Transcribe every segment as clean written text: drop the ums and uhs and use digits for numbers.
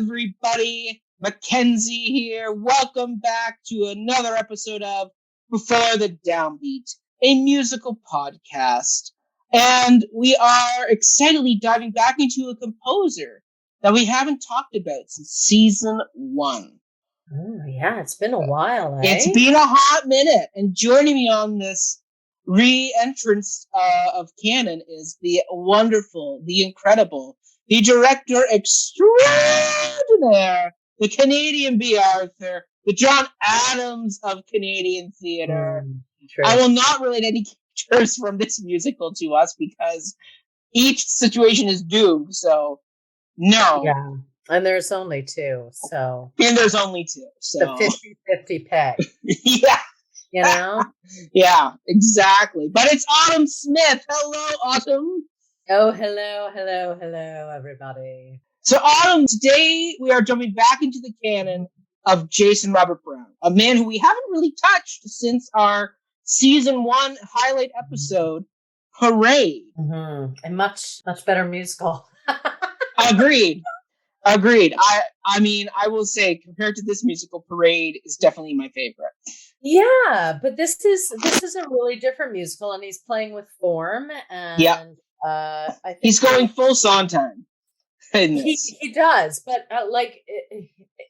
everybody. Mackenzie here. Welcome back to another episode of Before the Downbeat, a musical podcast. And we are excitedly diving back into a composer that we haven't talked about since season 1. Oh, yeah, it's been a while, eh? It's been a hot minute. And joining me on this re-entrance of canon is the wonderful, the incredible, the director extraordinaire, the Canadian B. Arthur, the John Adams of Canadian theater. I will not relate any characters from this musical to us because each situation is doomed, so no. Yeah, and there's only 2, so. And there's only 2, so. The 50-50 pick. Yeah. You know? Yeah, exactly. But it's Autumn Smith. Hello, Autumn. Oh, hello, everybody. So, Autumn, today we are jumping back into the canon of Jason Robert Brown, a man who we haven't really touched since our season 1 highlight episode, Parade. Mm-hmm. A much better musical. Agreed. I mean, I will say, compared to this musical, Parade is definitely my favorite. Yeah, but this is a really different musical, and he's playing with form, and yeah. I think he's going full Sondheim. He does, but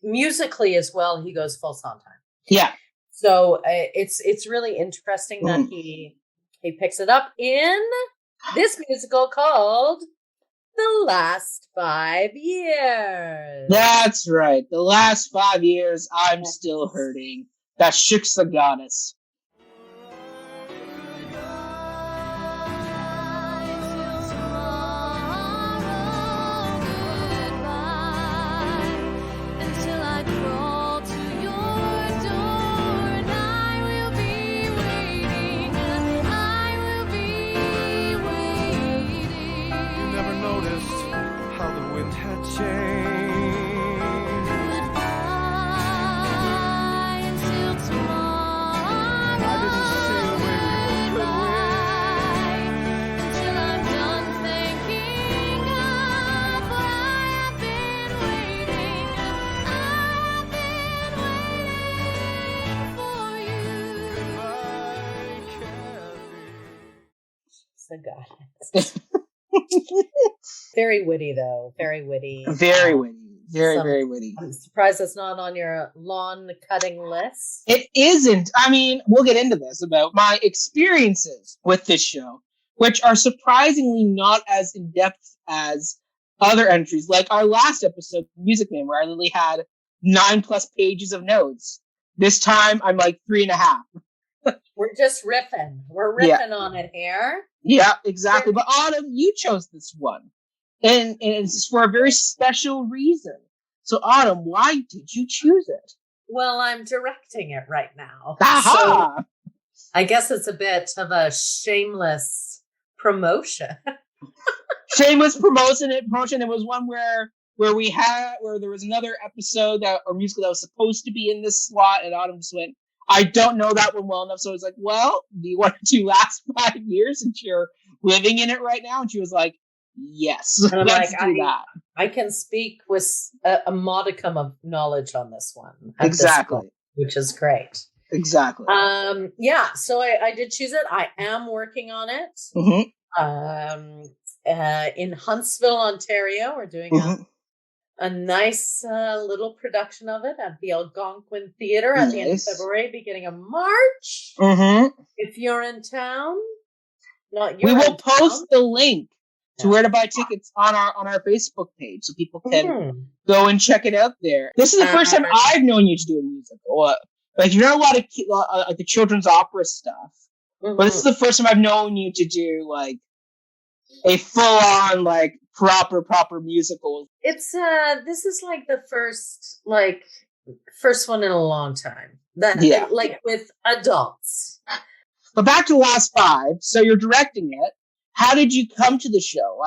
musically as well, he goes full Sondheim. Yeah. So it's really interesting that he picks it up in this musical called The Last 5 Years. That's right. The last 5 years, I'm still hurting. That shooks the goddess. Goddess. Very witty, though. Very witty. Very witty. Very witty. I'm surprised it's not on your lawn cutting list. It isn't. I mean, we'll get into this about my experiences with this show, which are surprisingly not as in-depth as other entries. Like our last episode, Music Man, where I literally had 9+ pages of notes. This time, I'm like 3.5. We're just riffing. We're riffing on it here. Yeah, exactly. But Autumn, you chose this one. And it's for a very special reason. So Autumn, why did you choose it? Well, I'm directing it right now. Aha! So I guess it's a bit of a shameless promotion. Shameless promotion. It was one where there was another episode or musical that was supposed to be in this slot, and Autumn just went, I don't know that one well enough. So I was like, well, do you want to do Last 5 years since you're living in it right now? And she was like, yes, and let's do that. I can speak with a modicum of knowledge on this one. Exactly. This point, which is great. Exactly. Yeah, so I did choose it. I am working on it. Mm-hmm. In Huntsville, Ontario. We're doing a nice little production of it at the Algonquin Theatre at the end of February, beginning of March. Mm-hmm. If you're in town, we will post the link to where to buy tickets on our Facebook page, so people can go and check it out there. This is the first time I've known you to do a musical. Like you've done a lot of like the children's opera stuff, but this is the first time I've known you to do like a full-on like proper musical. It's this is like the first one in a long time. With adults. But back to the Last 5. So you're directing it. How did you come to the show?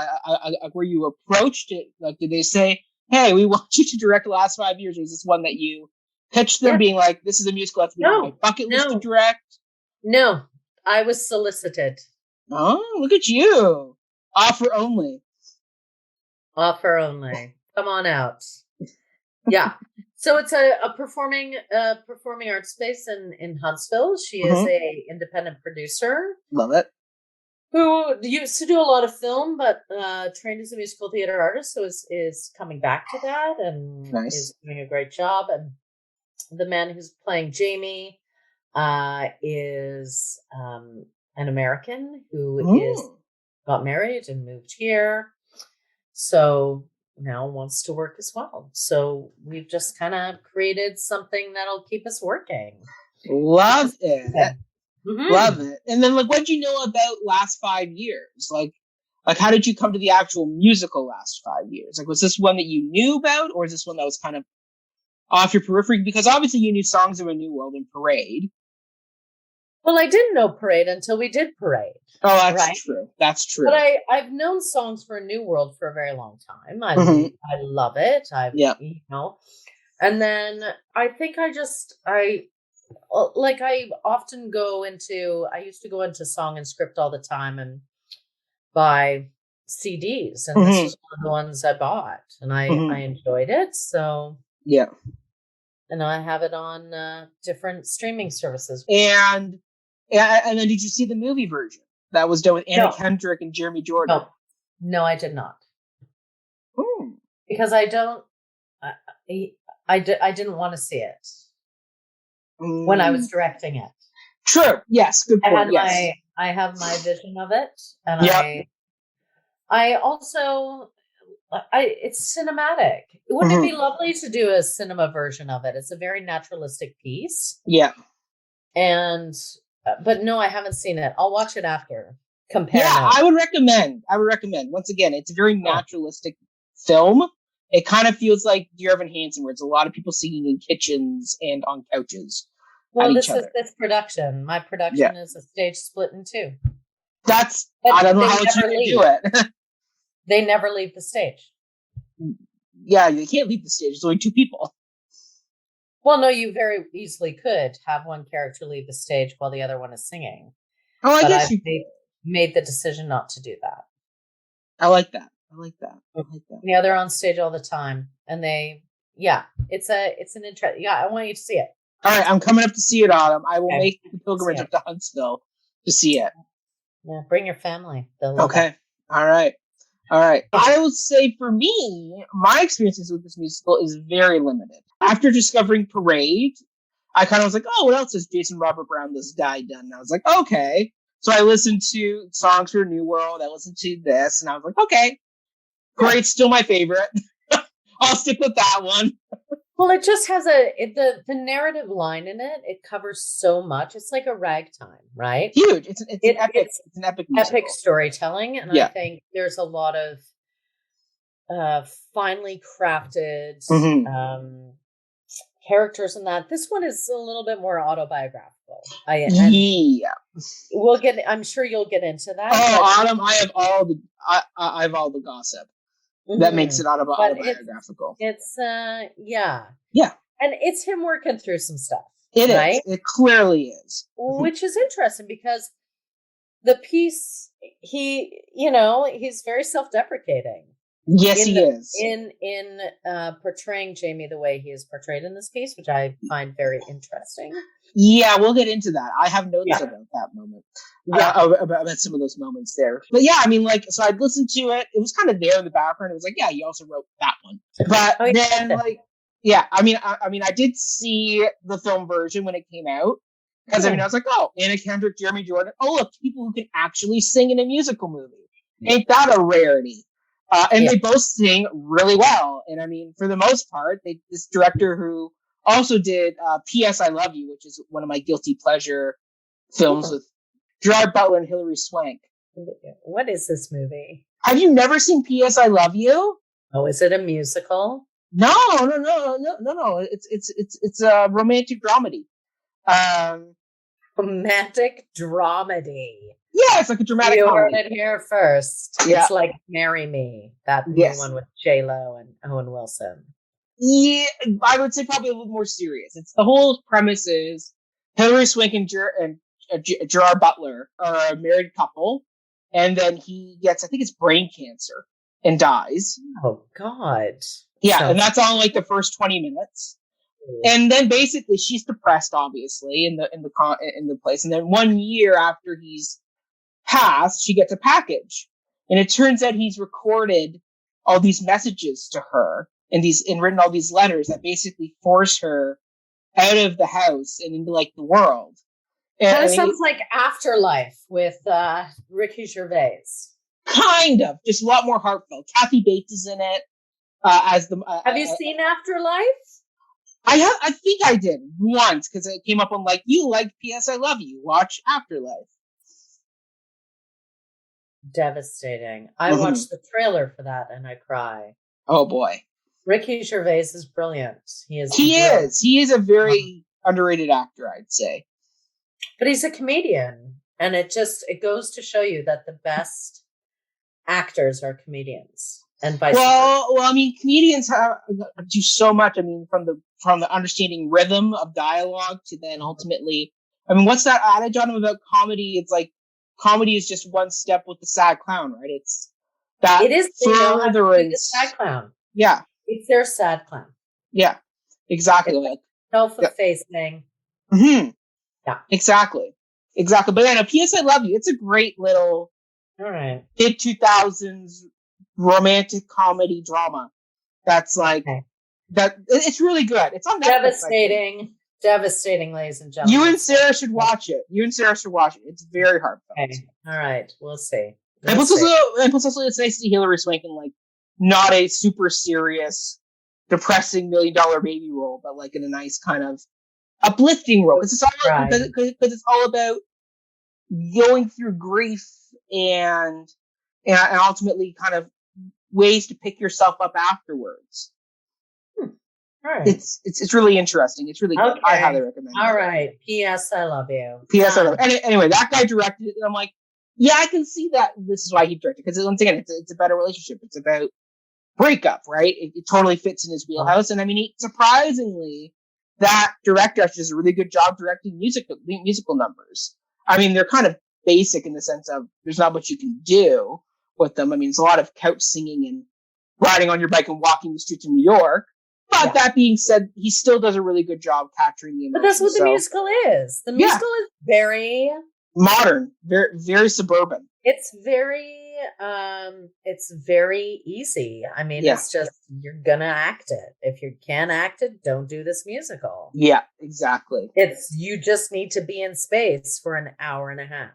Were you approached it? Like, did they say, "Hey, we want you to direct the Last 5 years"? Or is this one that you pitched them, being like, "This is a musical that's been on my bucket list to direct"? No, I was solicited. Oh, look at you! Offer only. Offer only. Come on out. Yeah. So it's a performing arts space in Huntsville. She is a independent producer. Love it. Who used to do a lot of film, but trained as a musical theater artist, so is coming back to that and is doing a great job. And the man who's playing Jamie is an American who got married and moved here. So now wants to work as well. So we've just kind of created something that'll keep us working. Love it. Love it. And then, like, what did you know about Last 5 Years? Like, how did you come to the actual musical Last 5 Years? Like, was this one that you knew about, or is this one that was kind of off your periphery? Because obviously you knew Songs of a New World and Parade. Well, I didn't know Parade until we did Parade. Oh, that's true. That's true. But I've known Songs for a New World for a very long time. I love it. You know, and then I think I often I used to go into Song and Script all the time and buy CDs, and this was one of the ones I bought, and I enjoyed it. So yeah, and I have it on different streaming services. And then did you see the movie version that was done with Anna Kendrick and Jeremy Jordan? No, I did not. Because I didn't want to see it when I was directing it. True. Yes. Good point. I have my vision of it, and I also it's cinematic. Wouldn't it be lovely to do a cinema version of it? It's a very naturalistic piece. Yeah. And but no, I haven't seen it. I'll watch it after. Compare. Yeah, I would recommend. Once again, it's a very naturalistic film. It kind of feels like Dear Evan Hansen, where it's a lot of people singing in kitchens and on couches. Well, this is this production. My production is a stage split in two. I don't know how else you can do it. They never leave the stage. Yeah, they can't leave the stage. There's only two people. Well, no, you very easily could have one character leave the stage while the other one is singing. Oh, I guess you made the decision not to do that. I like that. Yeah, they're on stage all the time, and it's an interest. Yeah, I want you to see it. All right, I'm coming up to see it, Autumn. I will make the pilgrimage up to Huntsville to see it. Yeah, bring your family. Okay. All right. I will say for me, my experiences with this musical is very limited. After discovering Parade, I kind of was like, oh, what else has Jason Robert Brown, this guy, done? And I was like, okay. So I listened to Songs for a New World. I listened to this, and I was like, okay, Parade's still my favorite. I'll stick with that one. Well, it just has the narrative line in it. It covers so much. It's like a ragtime, right? Huge. It's an epic musical. Epic storytelling, and I think there's a lot of finely crafted characters in that. This one is a little bit more autobiographical. I'm sure you'll get into that. Oh, Autumn, I have all the gossip. That makes it autobiographical. It's yeah. And it's him working through some stuff. It is. It clearly is. Which is interesting because the piece, he's very self-deprecating. Yes, he is. In portraying Jamie the way he is portrayed in this piece, which I find very interesting. Yeah, we'll get into that. I have noticed about that moment. About some of those moments there. But yeah, I mean, so I'd listened to it. It was kind of there in the background. It was like, yeah, he also wrote that one. But I did see the film version when it came out. Because, I was like, oh, Anna Kendrick, Jeremy Jordan. Oh, look, people who can actually sing in a musical movie. Ain't that a rarity? They both sing really well. And, for the most part, this director who also did P.S. I Love You, which is one of my guilty pleasure films with Gerard Butler and Hilary Swank. What is this movie? Have you never seen P.S. I Love You? Oh, is it a musical? No. It's a romantic dramedy. Romantic dramedy. Yeah, it's like a dramatic comedy. You heard it here first. Yeah. It's like Marry Me, that new one with J-Lo and Owen Wilson. Yeah, I would say probably a little more serious. It's the whole premise is Hilary Swank and Gerard Butler are a married couple, and then he gets, I think it's brain cancer, and dies. Oh, God. Yeah, so. And that's on like the first 20 minutes. And then basically she's depressed, obviously, in the place. And then 1 year after he's passed, she gets a package. And it turns out he's recorded all these messages to her and written all these letters that basically force her out of the house and into like the world. Kind of sounds like Afterlife with Ricky Gervais. Kind of, just a lot more heartfelt. Kathy Bates is in it as the. Have you seen Afterlife? I think I did once because it came up on like you like P.S. I Love You. Watch Afterlife. Devastating. I watched the trailer for that and I cry. Oh boy, Ricky Gervais is brilliant. He is a very underrated actor, I'd say. But he's a comedian, and it goes to show you that the best actors are comedians, and vice versa. Well, I mean, comedians do so much. I mean, from the understanding rhythm of dialogue to then ultimately, I mean, what's that adage on him about comedy? It's like comedy is just one step with the sad clown, right? It's that it is the sad clown. Yeah, it's their sad clown. Yeah, exactly. It's self-effacing. Mm-hmm. Yeah, exactly. But then P.S. I Love You. It's a great little mid 2000s romantic comedy drama. That's like that. It's really good. It's on Netflix. Devastating, ladies and gentlemen. You and Sarah should watch it. It's very heartfelt. Okay. All right, we'll see. And plus, also, it's nice to see Hilary Swank in like not a super serious, depressing $1 Million Baby role, but like in a nice kind of uplifting role. Because it's all about going through grief and ultimately kind of ways to pick yourself up afterwards. Right. It's really interesting. It's really good. Okay. I highly recommend it. All right. P.S. I Love You. P.S. I Love You. Anyway, that guy directed it, and I'm like, yeah, I can see that. This is why he directed it. Because once again, it's a better relationship. It's about breakup, right? It totally fits in his wheelhouse. And I mean, surprisingly, that director actually does a really good job directing musical numbers. I mean, they're kind of basic in the sense of there's not much you can do with them. I mean, it's a lot of couch singing and riding on your bike and walking the streets of New York. But that being said, he still does a really good job capturing the emotion. But that's what the musical is. The musical is very modern, very, very suburban. It's very easy. I mean, it's just, you're gonna act it. If you can't act it, don't do this musical. Yeah, exactly. You just need to be in space for an hour and a half.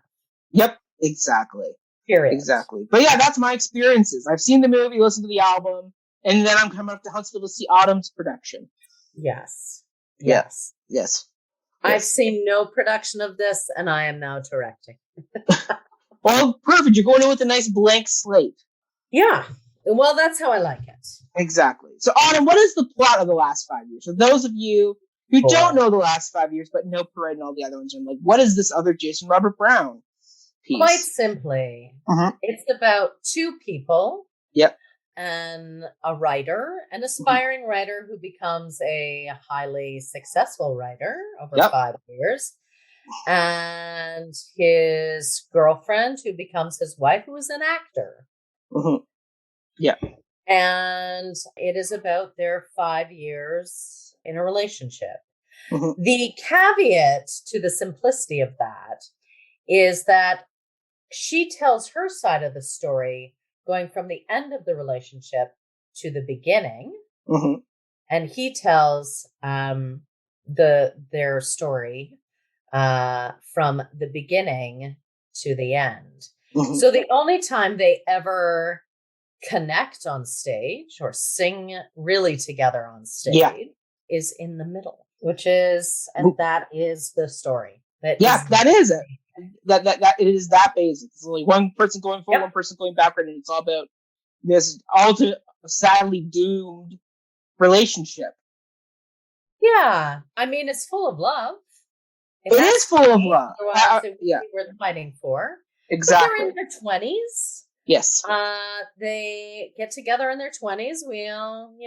Yep, exactly. Period. Exactly. But yeah, that's my experiences. I've seen the movie, listened to the album, and then I'm coming up to Huntsville to see Autumn's production. Yes. I've seen no production of this, and I am now directing. Well, perfect. You're going in with a nice blank slate. Yeah. Well, that's how I like it. Exactly. So, Autumn, what is the plot of the last 5 years? For those of you who don't know the last 5 years, but know Parade and all the other ones, I'm like, what is this other Jason Robert Brown piece? Quite simply, it's about two people. Yep. And a writer, an aspiring writer who becomes a highly successful writer over 5 years. And his girlfriend who becomes his wife, who is an actor. Yeah. And it is about their 5 years in a relationship. The caveat to the simplicity of that is that she tells her side of the story going from the end of the relationship to the beginning. And he tells their story from the beginning to the end. So the only time they ever connect on stage or sing really together on stage is in the middle, that is the story. That is it. That it is that basic. It's only one person going forward, one person going backward, and it's all about this sadly doomed relationship. Yeah, I mean, it's full of love. It is full of love. We're fighting for. Exactly. But they're in their 20s. Yes. They get together in their 20s. We all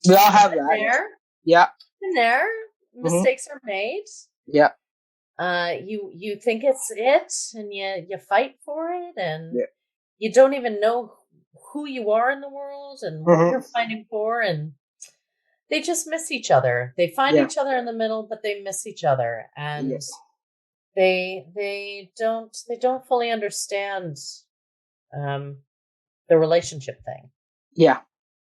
have that. There. Yeah. In there, mistakes are made. Yeah. You think it's it, and you fight for it, and you don't even know who you are in the world and what you're fighting for, and they just miss each other. They find each other in the middle, but they miss each other, and they don't fully understand the relationship thing. Yeah.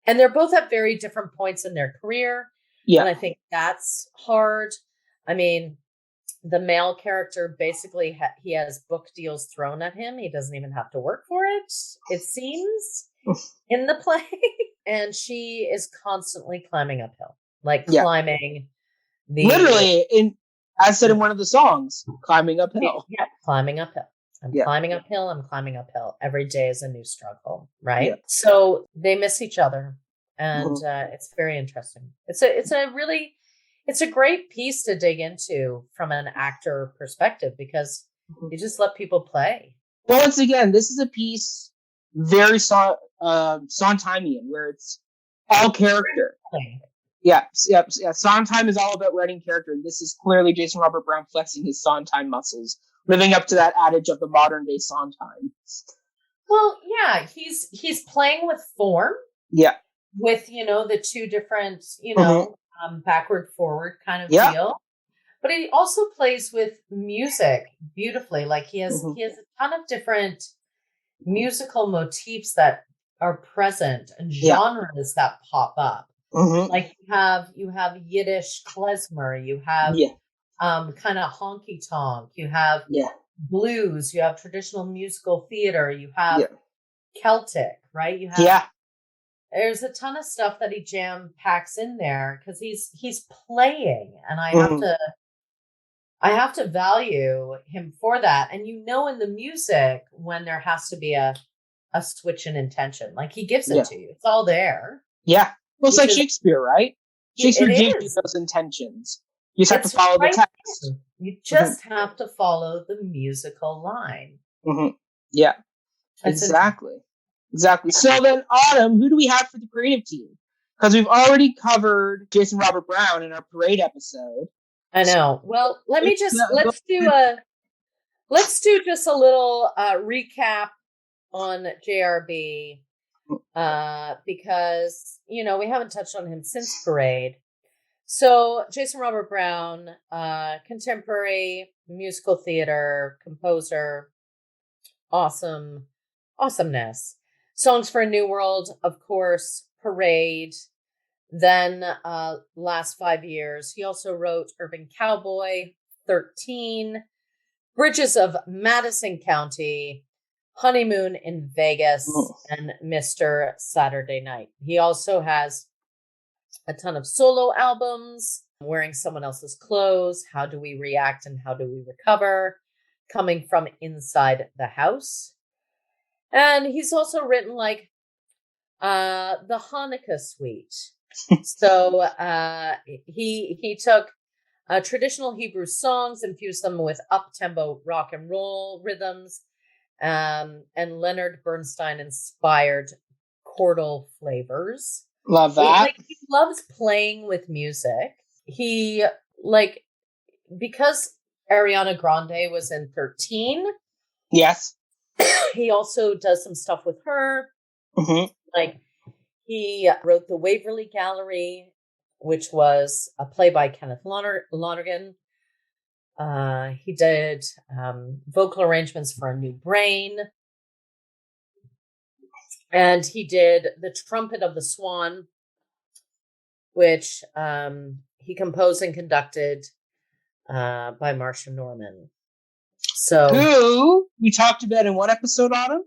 And they're both at very different points in their career. Yeah. And I think that's hard. I mean, the male character basically he has book deals thrown at him. He doesn't even have to work for it seems, in the play. And she is constantly climbing uphill, like climbing literally as said in one of the songs, climbing uphill. Yeah, climbing uphill. I'm climbing uphill. I'm climbing uphill. Every day is a new struggle, right? Yeah. So they miss each other, and it's very interesting. It's a great piece to dig into from an actor perspective, because you just let people play. Well, once again, this is a piece very Sondheimian, where it's all character. Yeah. Sondheim is all about writing character, and this is clearly Jason Robert Brown flexing his Sondheim muscles, living up to that adage of the modern day Sondheim. Well, yeah, he's playing with form. Yeah. With, the two different, backward, forward kind of deal. But he also plays with music beautifully. Like he has a ton of different musical motifs that are present and genres that pop up. Like you have Yiddish klezmer, you have kind of honky tonk, you have blues, you have traditional musical theater, you have Celtic, right? You have there's a ton of stuff that he jam packs in there because he's playing, and I have to value him for that. And in the music when there has to be a switch in intention, like he gives it to you, it's all there. Yeah. Well, it's like Shakespeare, right? Shakespeare gives you those intentions. You just have to follow the text. You just have to follow the musical line. Yeah, exactly. So then, Autumn, who do we have for the creative team? Because we've already covered Jason Robert Brown in our parade episode. I know. Well, let's do just a little recap on JRB. Because, we haven't touched on him since Parade. So Jason Robert Brown, contemporary musical theater composer, awesomeness. Songs for a New World, of course, Parade. Then last 5 years, he also wrote Urban Cowboy, 13, Bridges of Madison County, Honeymoon in Vegas, and Mr. Saturday Night. He also has a ton of solo albums, Wearing Someone Else's Clothes, How Do We React and How Do We Recover, Coming from Inside the House. And he's also written the Hanukkah Suite. So he took traditional Hebrew songs, infused them with up-tempo rock and roll rhythms, and Leonard Bernstein inspired chordal flavors. Love that. He loves playing with music. He because Ariana Grande was in 13. Yes. He also does some stuff with her. He wrote The Waverly Gallery, which was a play by Kenneth Lonergan. He did vocal arrangements for A New Brain. And he did The Trumpet of the Swan, which he composed and conducted by Marcia Norman. So, who we talked about in what episode, Autumn?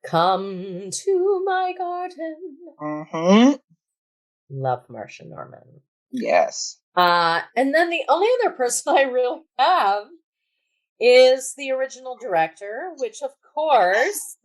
Come to My Garden. Love Marcia Norman. Yes. And then the only other person I really have is the original director, which of course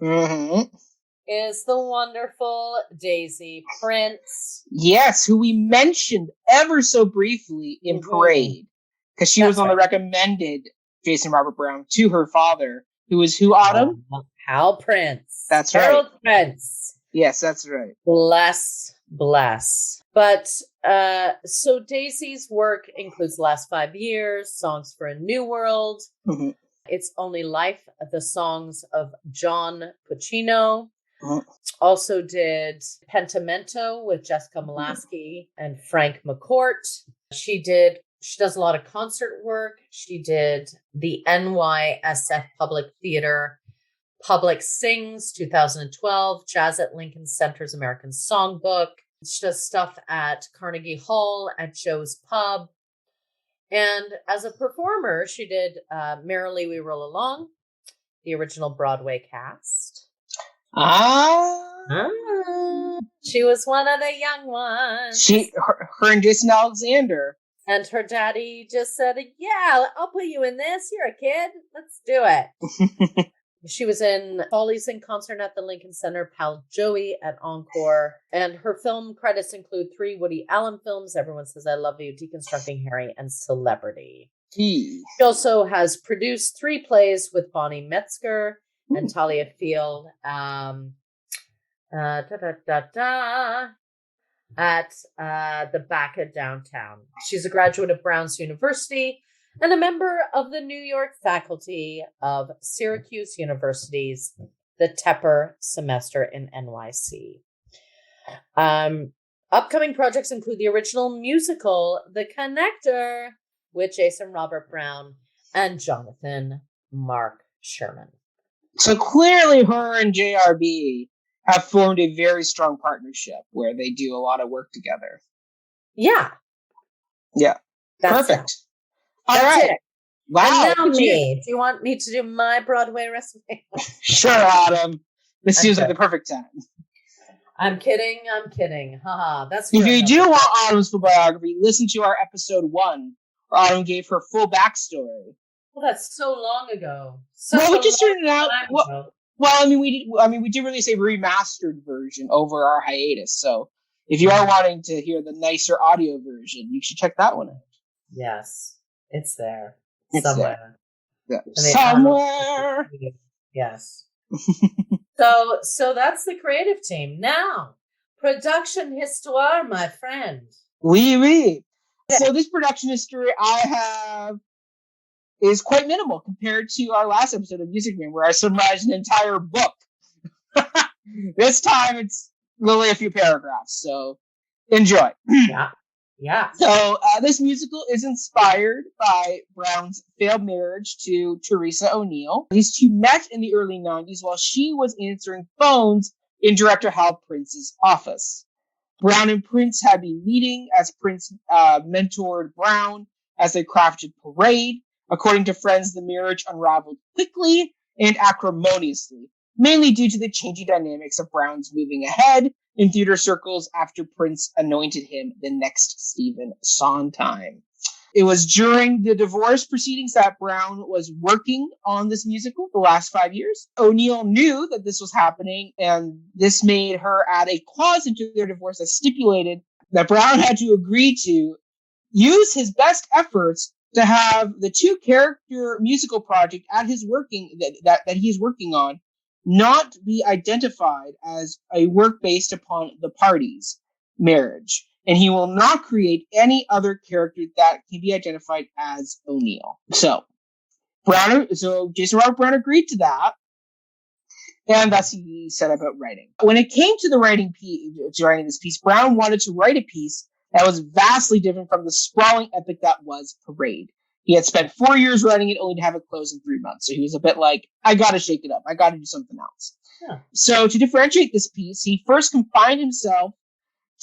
is the wonderful Daisy Prince. Yes, who we mentioned ever so briefly in Parade, because she was on the recommended Jason Robert Brown to her father, who is who, Autumn? Hal Prince. That's Harold right. Prince. Yes, that's right. Bless. But so Daisy's work includes Last 5 Years, Songs for a New World, It's Only Life, the songs of John Puccino, Also did Pentimento with Jessica Molaski and Frank McCourt. She does a lot of concert work. She did the NYSF Public Theater Public Sings 2012, Jazz at Lincoln Center's American Songbook. She does stuff at Carnegie Hall, at Joe's Pub. And as a performer, she did Merrily We Roll Along, the original Broadway cast. She was one of the young ones. Her and Jason Alexander. And her daddy just said, yeah, I'll put you in this. You're a kid. Let's do it. She was in Follies in Concert at the Lincoln Center, Pal Joey at Encore. And her film credits include 3 Woody Allen films, Everyone Says I Love You, Deconstructing Harry, and Celebrity. She also has produced 3 plays with Bonnie Metzger and Talia Field at the back of downtown. She's a graduate of Brown's University and a member of the New York faculty of Syracuse University's the Tepper semester in NYC. Upcoming projects include the original musical The Connector with Jason Robert Brown and Jonathan Mark Sherman. So clearly her and JRB have formed a very strong partnership where they do a lot of work together. Yeah. Yeah. That's perfect. It. All That's right. It. Wow. And now me. Do you want me to do my Broadway resume? Sure, Autumn. This seems like the perfect time. I'm kidding. Haha. That's if you do want Autumn's full biography, listen to our episode 1, where Autumn gave her full backstory. Well, that's so long ago. We just turned it out. Well, we did release a remastered version over our hiatus. So if you are wanting to hear the nicer audio version, you should check that one out. Yes, it's there. Somewhere. There. Yeah. Somewhere. Yes. So that's the creative team. Now, production histoire, my friend. Oui. So this production history I have is quite minimal compared to our last episode of Music Man, where I summarized an entire book. This time it's literally a few paragraphs, so enjoy. Yeah. So this musical is inspired by Brown's failed marriage to Teresa O'Neill. These two met in the early 90s while she was answering phones in director Hal Prince's office. Brown and Prince had been meeting as Prince mentored Brown as they crafted Parade. According to friends, the marriage unraveled quickly and acrimoniously, mainly due to the changing dynamics of Brown's moving ahead in theater circles after Prince anointed him the next Stephen Sondheim. It was during the divorce proceedings that Brown was working on this musical the last 5 years. O'Neill knew that this was happening, and this made her add a clause into their divorce that stipulated that Brown had to agree to use his best efforts to have the 2-character musical project at his working that he's working on not be identified as a work based upon the parties' marriage, and he will not create any other character that can be identified as O'Neill. So Jason Robert Brown agreed to that, and thus he set about writing. When it came to writing this piece, Brown wanted to write a piece that was vastly different from the sprawling epic that was Parade. He had spent 4 years writing it only to have it close in 3 months. So he was a bit like, I gotta shake it up. I gotta do something else. Yeah. So to differentiate this piece, he first confined himself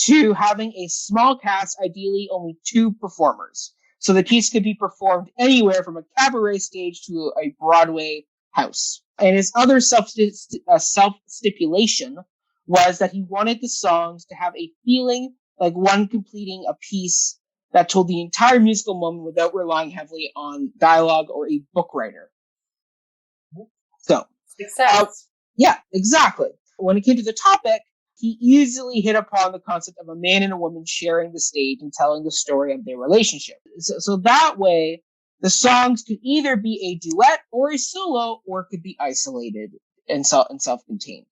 to having a small cast, ideally only 2 performers. So the piece could be performed anywhere from a cabaret stage to a Broadway house. And his other self-stipulation was that he wanted the songs to have a feeling like one completing a piece that told the entire musical moment without relying heavily on dialogue or a book writer. So, success. Yeah, exactly. When it came to the topic, he easily hit upon the concept of a man and a woman sharing the stage and telling the story of their relationship. So that way, the songs could either be a duet or a solo, or it could be isolated and self-contained.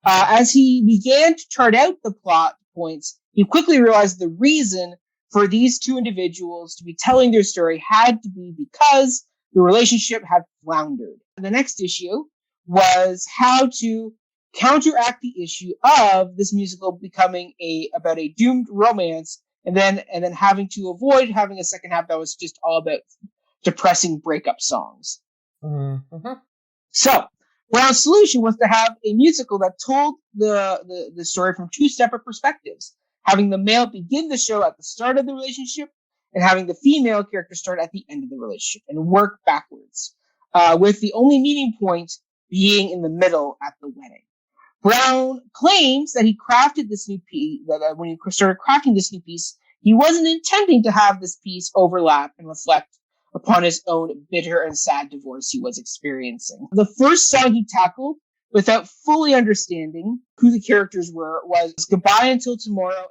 As he began to chart out the plot points, he quickly realized the reason for these 2 individuals to be telling their story had to be because the relationship had floundered. The next issue was how to counteract the issue of this musical becoming about a doomed romance, and then having to avoid having a second half that was just all about depressing breakup songs. Mm-hmm. So Brown's solution was to have a musical that told the story from two separate perspectives, having the male begin the show at the start of the relationship and having the female character start at the end of the relationship and work backwards, with the only meeting point being in the middle at the wedding. Brown claims that he crafted this new piece, that when he started crafting this new piece, he wasn't intending to have this piece overlap and reflect upon his own bitter and sad divorce he was experiencing. The first song he tackled, without fully understanding who the characters were, was Goodbye Until Tomorrow.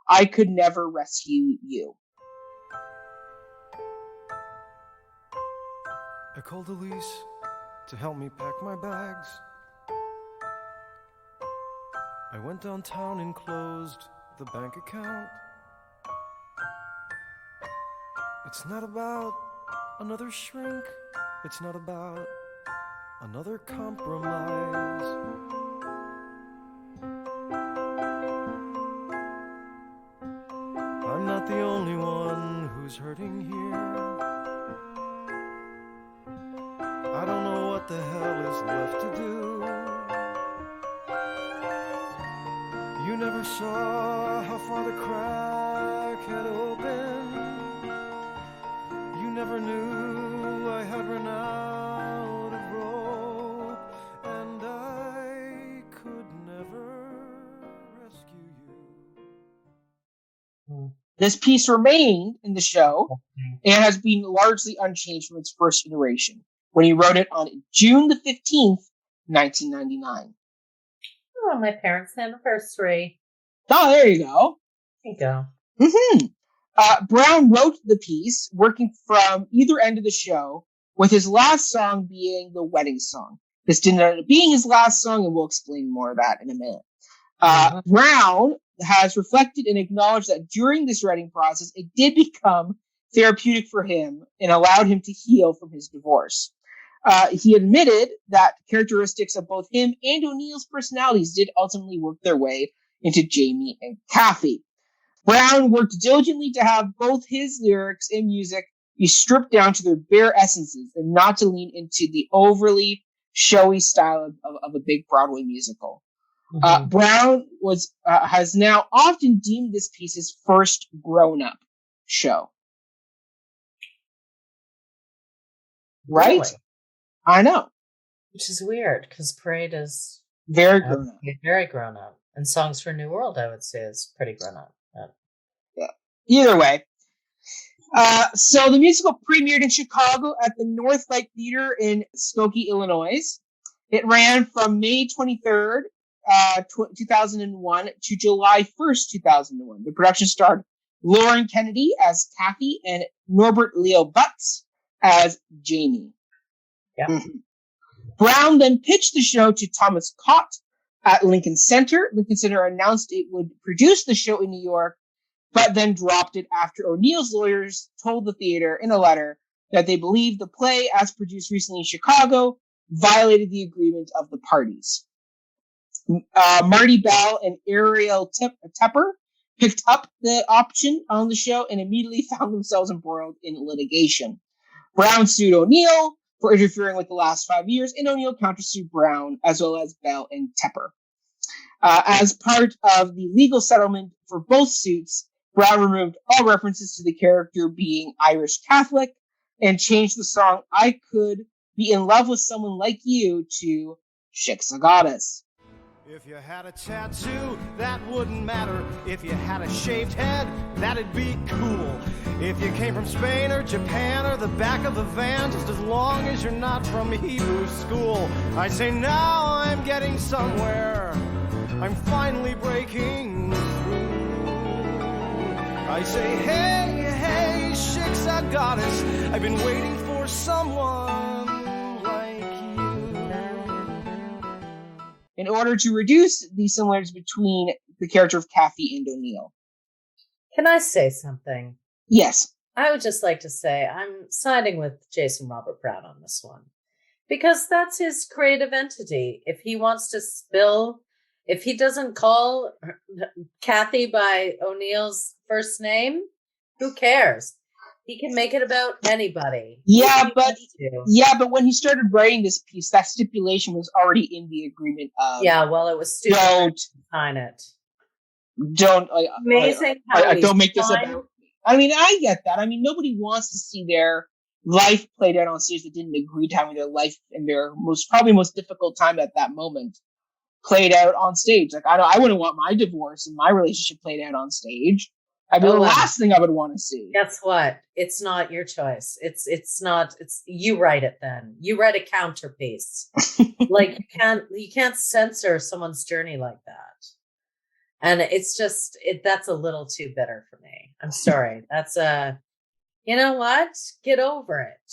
I Could Never Rescue You. I called Elise to help me pack my bags. I went downtown and closed the bank account. It's not about another shrink. It's not about another compromise. I'm not the only one who's hurting here. I don't know what the hell is left to do. You never saw how far the crack had opened. You never knew I had run out of rope, and I could never rescue you. This piece remained in the show and has been largely unchanged from its first iteration, when he wrote it on June the 15th, 1999. Oh, my parents' anniversary. Oh, there you go. There you go. Mm-hmm. Brown wrote the piece, working from either end of the show, with his last song being the wedding song. This didn't end up being his last song, and we'll explain more of that in a minute. Brown has reflected and acknowledged that during this writing process, it did become therapeutic for him and allowed him to heal from his divorce. He admitted that characteristics of both him and O'Neill's personalities did ultimately work their way into Jamie and Kathy. Brown worked diligently to have both his lyrics and music be stripped down to their bare essences and not to lean into the overly showy style of a big Broadway musical. Mm-hmm. Brown has now often deemed this piece his first grown-up show. Right? Really? I know. Which is weird, because Parade is very grown up. Very grown up. And Songs for a New World, I would say, is pretty grown up. Yeah. Either way. So the musical premiered in Chicago at the Northlight Theater in Skokie, Illinois. It ran from May 23rd, 2001 to July 1st, 2001. The production starred Lauren Kennedy as Kathy and Norbert Leo Butz as Jamie. Yeah. Mm-hmm. Brown then pitched the show to Thomas Cott at Lincoln Center. Lincoln Center announced it would produce the show in New York, but then dropped it after O'Neill's lawyers told the theater in a letter that they believed the play, as produced recently in Chicago, violated the agreement of the parties. Marty Bell and Ariel Tepper picked up the option on the show and immediately found themselves embroiled in litigation. Brown sued O'Neill for interfering with the last 5 years, and O'Neill countersued Brown, as well as Bell and Tepper. As part of the legal settlement for both suits, Brown removed all references to the character being Irish Catholic and changed the song I Could Be in Love with Someone Like You to Shik's a Goddess. If you had a tattoo, that wouldn't matter. If you had a shaved head, that'd be cool. If you came from Spain or Japan or the back of the van, just as long as you're not from Hebrew school. I say now I'm getting somewhere. I'm finally breaking through. I say, hey, hey, Shiksa goddess, I've been waiting for someone like you. In order to reduce the similarities between the character of Kathy and O'Neill. Can I say something? Yes. I would just like to say I'm siding with Jason Robert Brown on this one. Because that's his creative entity. If he wants to if he doesn't call Kathy by O'Neill's first name, who cares? He can make it about anybody. Yeah, but when he started writing this piece, that stipulation was already in the agreement of. Yeah, well, it was stupid. Don't sign it. Don't. Amazing. Don't make this about. I mean, I get that. I mean, nobody wants to see their life played out on stage that didn't agree to having their life and their probably most difficult time at that moment played out on stage. Like, I wouldn't want my divorce and my relationship played out on stage. I'd be the last thing I would want to see. Guess what? It's not your choice. It's you write it then. You write a counterpiece. Like you can't censor someone's journey like that. And it's just that's a little too bitter for me. I'm sorry. That's you know what? Get over it.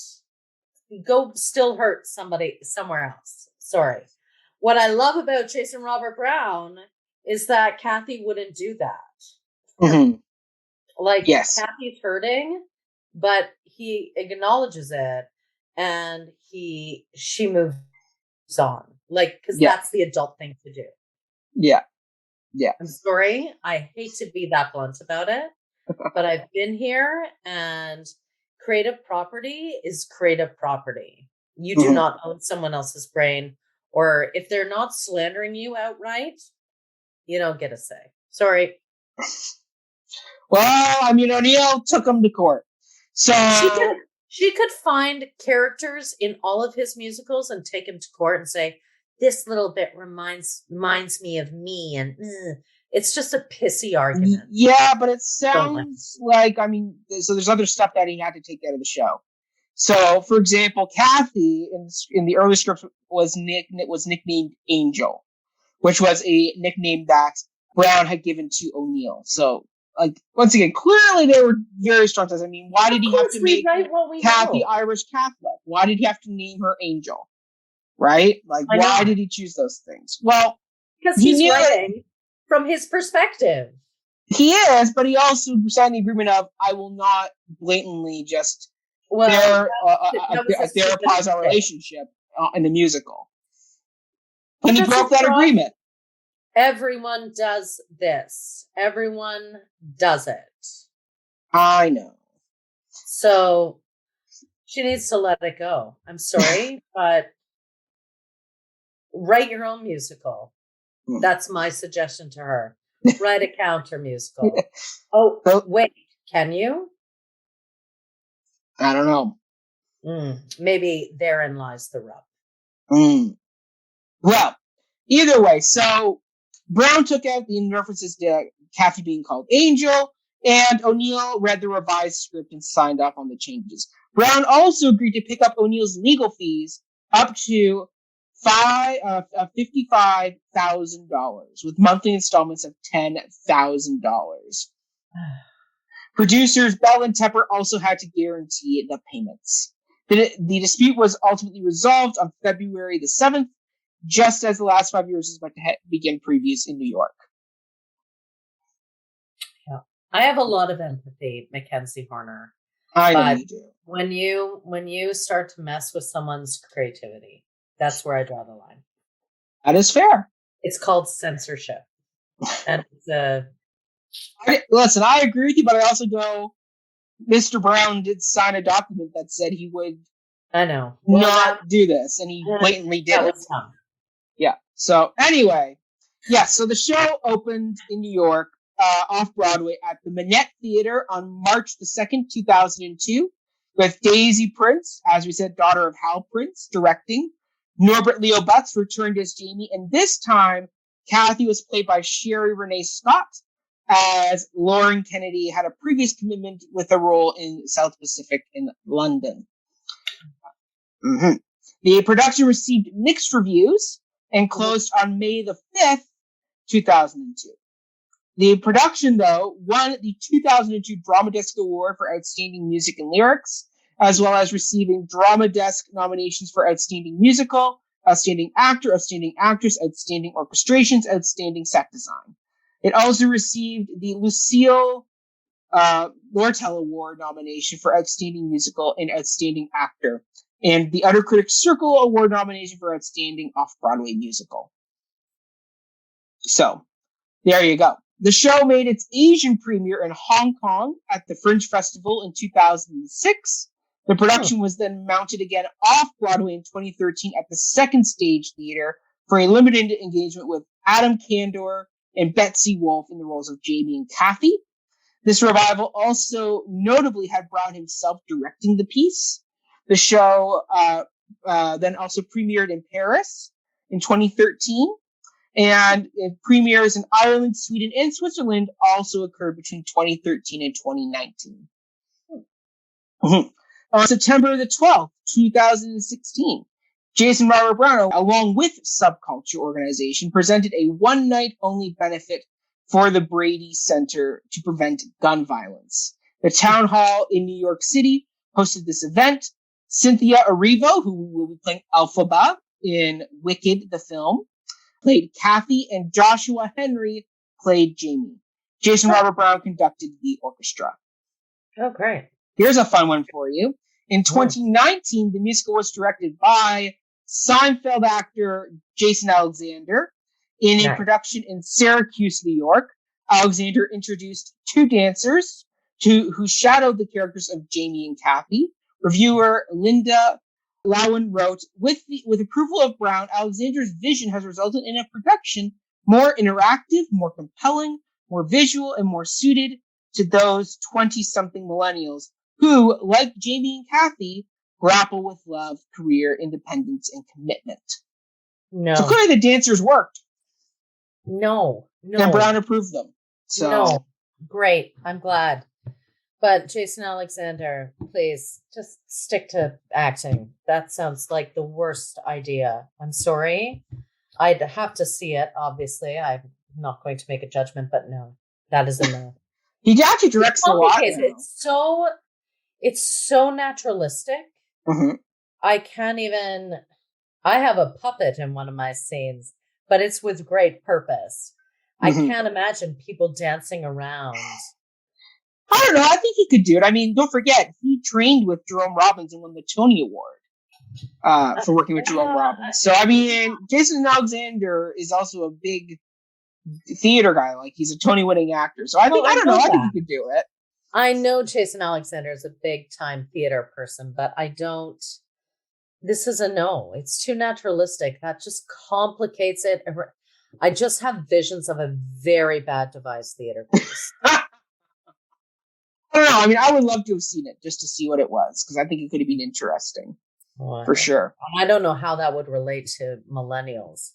Go still hurt somebody somewhere else. Sorry. What I love about Jason Robert Brown is that Kathy wouldn't do that. Mm-hmm. Like, yes. Kathy's hurting, but he acknowledges it and she moves on. Like, because that's the adult thing to do. Yeah. Yeah. I'm sorry. I hate to be that blunt about it, but I've been here, and creative property is creative property. You do not own someone else's brain, or if they're not slandering you outright, you don't get a say. Sorry. Well, I mean, O'Neill took him to court. So she could find characters in all of his musicals and take him to court and say, this little bit reminds me of me, and it's just a pissy argument. Yeah, but it sounds like, I mean, so there's other stuff that he had to take out of the show. So, for example, Kathy in the early script was nicknamed Angel, which was a nickname that Brown had given to O'Neill. So, like, once again, clearly they were very strong. I mean, why did he have to make Kathy Irish Catholic? Why did he have to name her Angel? Right? Like, why did he choose those things? Well, because he's writing from his perspective. He is, but he also signed the agreement of, I will not blatantly just therapize our relationship in the musical. And he broke that agreement. Everyone does this. Everyone does it. I know. So she needs to let it go. I'm sorry, but write your own musical. That's my suggestion to her. Write a counter musical. Oh, wait, can you? I don't know. Maybe therein lies the rub. Well, either way, so Brown took out the references to Kathy being called Angel, and O'Neill read the revised script and signed off on the changes. Brown also agreed to pick up O'Neill's legal fees up to $55,000 with monthly installments of $10,000. Producers Bell and Tepper also had to guarantee the payments. The dispute was ultimately resolved on February the 7th, just as the last 5 years is about to begin previews in New York. Yeah, I have a lot of empathy, Mackenzie Horner. I know you do. When you start to mess with someone's creativity, that's where I draw the line. That is fair. It's called censorship. And it's listen, I agree with you, but I also go, Mr. Brown did sign a document that said he would not do this, and he blatantly did it. Was tough. Yeah. So anyway, so the show opened in New York, off Broadway at the Manette Theater on March the 2nd, 2002, with Daisy Prince, as we said, daughter of Hal Prince, directing. Norbert Leo Butz returned as Jamie, and this time Kathy was played by Sherry Renee Scott, as Lauren Kennedy had a previous commitment with a role in South Pacific in London. The production received mixed reviews and closed on May the 5th 2002. The production, though, won the 2002 Drama Desk Award for Outstanding Music and Lyrics, as well as receiving Drama Desk nominations for Outstanding Musical, Outstanding Actor, Outstanding Actress, Outstanding Orchestrations, Outstanding Set Design. It also received the Lucille Lortel Award nomination for Outstanding Musical and Outstanding Actor, and the Outer Critics Circle Award nomination for Outstanding Off-Broadway Musical. So, there you go. The show made its Asian premiere in Hong Kong at the Fringe Festival in 2006. The production was then mounted again off-Broadway in 2013 at the Second Stage Theater for a limited engagement with Adam Kandor and Betsy Wolfe in the roles of Jamie and Kathy. This revival also notably had Brown himself directing the piece. The show then also premiered in Paris in 2013, and premieres in Ireland, Sweden, and Switzerland also occurred between 2013 and 2019. Mm-hmm. On September the 12th, 2016, Jason Robert Brown, along with Subculture Organization, presented a one-night-only benefit for the Brady Center to prevent gun violence. The town hall in New York City hosted this event. Cynthia Erivo, who will be playing Elphaba in Wicked, the film, played Kathy, and Joshua Henry played Jamie. Jason Robert Brown conducted the orchestra. Oh, great. Here's a fun one for you. In 2019, the musical was directed by Seinfeld actor Jason Alexander. In a production in Syracuse, New York, Alexander introduced two dancers who shadowed the characters of Jamie and Kathy. Reviewer Linda Lowen wrote, with approval of Brown, Alexander's vision has resulted in a production more interactive, more compelling, more visual, and more suited to those 20-something millennials who, like Jamie and Kathy, grapple with love, career, independence, and commitment. No. So clearly the dancers worked. No. And Brown approved them. So. No. Great. I'm glad. But Jason Alexander, please just stick to acting. That sounds like the worst idea. I'm sorry. I'd have to see it, obviously. I'm not going to make a judgment, but no. That is a no. He actually directs a lot. It's so naturalistic. Mm-hmm. I have a puppet in one of my scenes, but it's with great purpose. Mm-hmm. I can't imagine people dancing around. I don't know. I think he could do it. I mean, don't forget, he trained with Jerome Robbins and won the Tony Award for working with Jerome Robbins. So, I mean, Jason Alexander is also a big theater guy. Like, he's a Tony-winning actor. So, I think he could do it. I know Jason Alexander is a big-time theater person, but I don't. This is a no. It's too naturalistic. That just complicates it. I just have visions of a very bad devised theater piece. I don't know. I mean, I would love to have seen it just to see what it was, because I think it could have been interesting. For sure. I don't know how that would relate to millennials.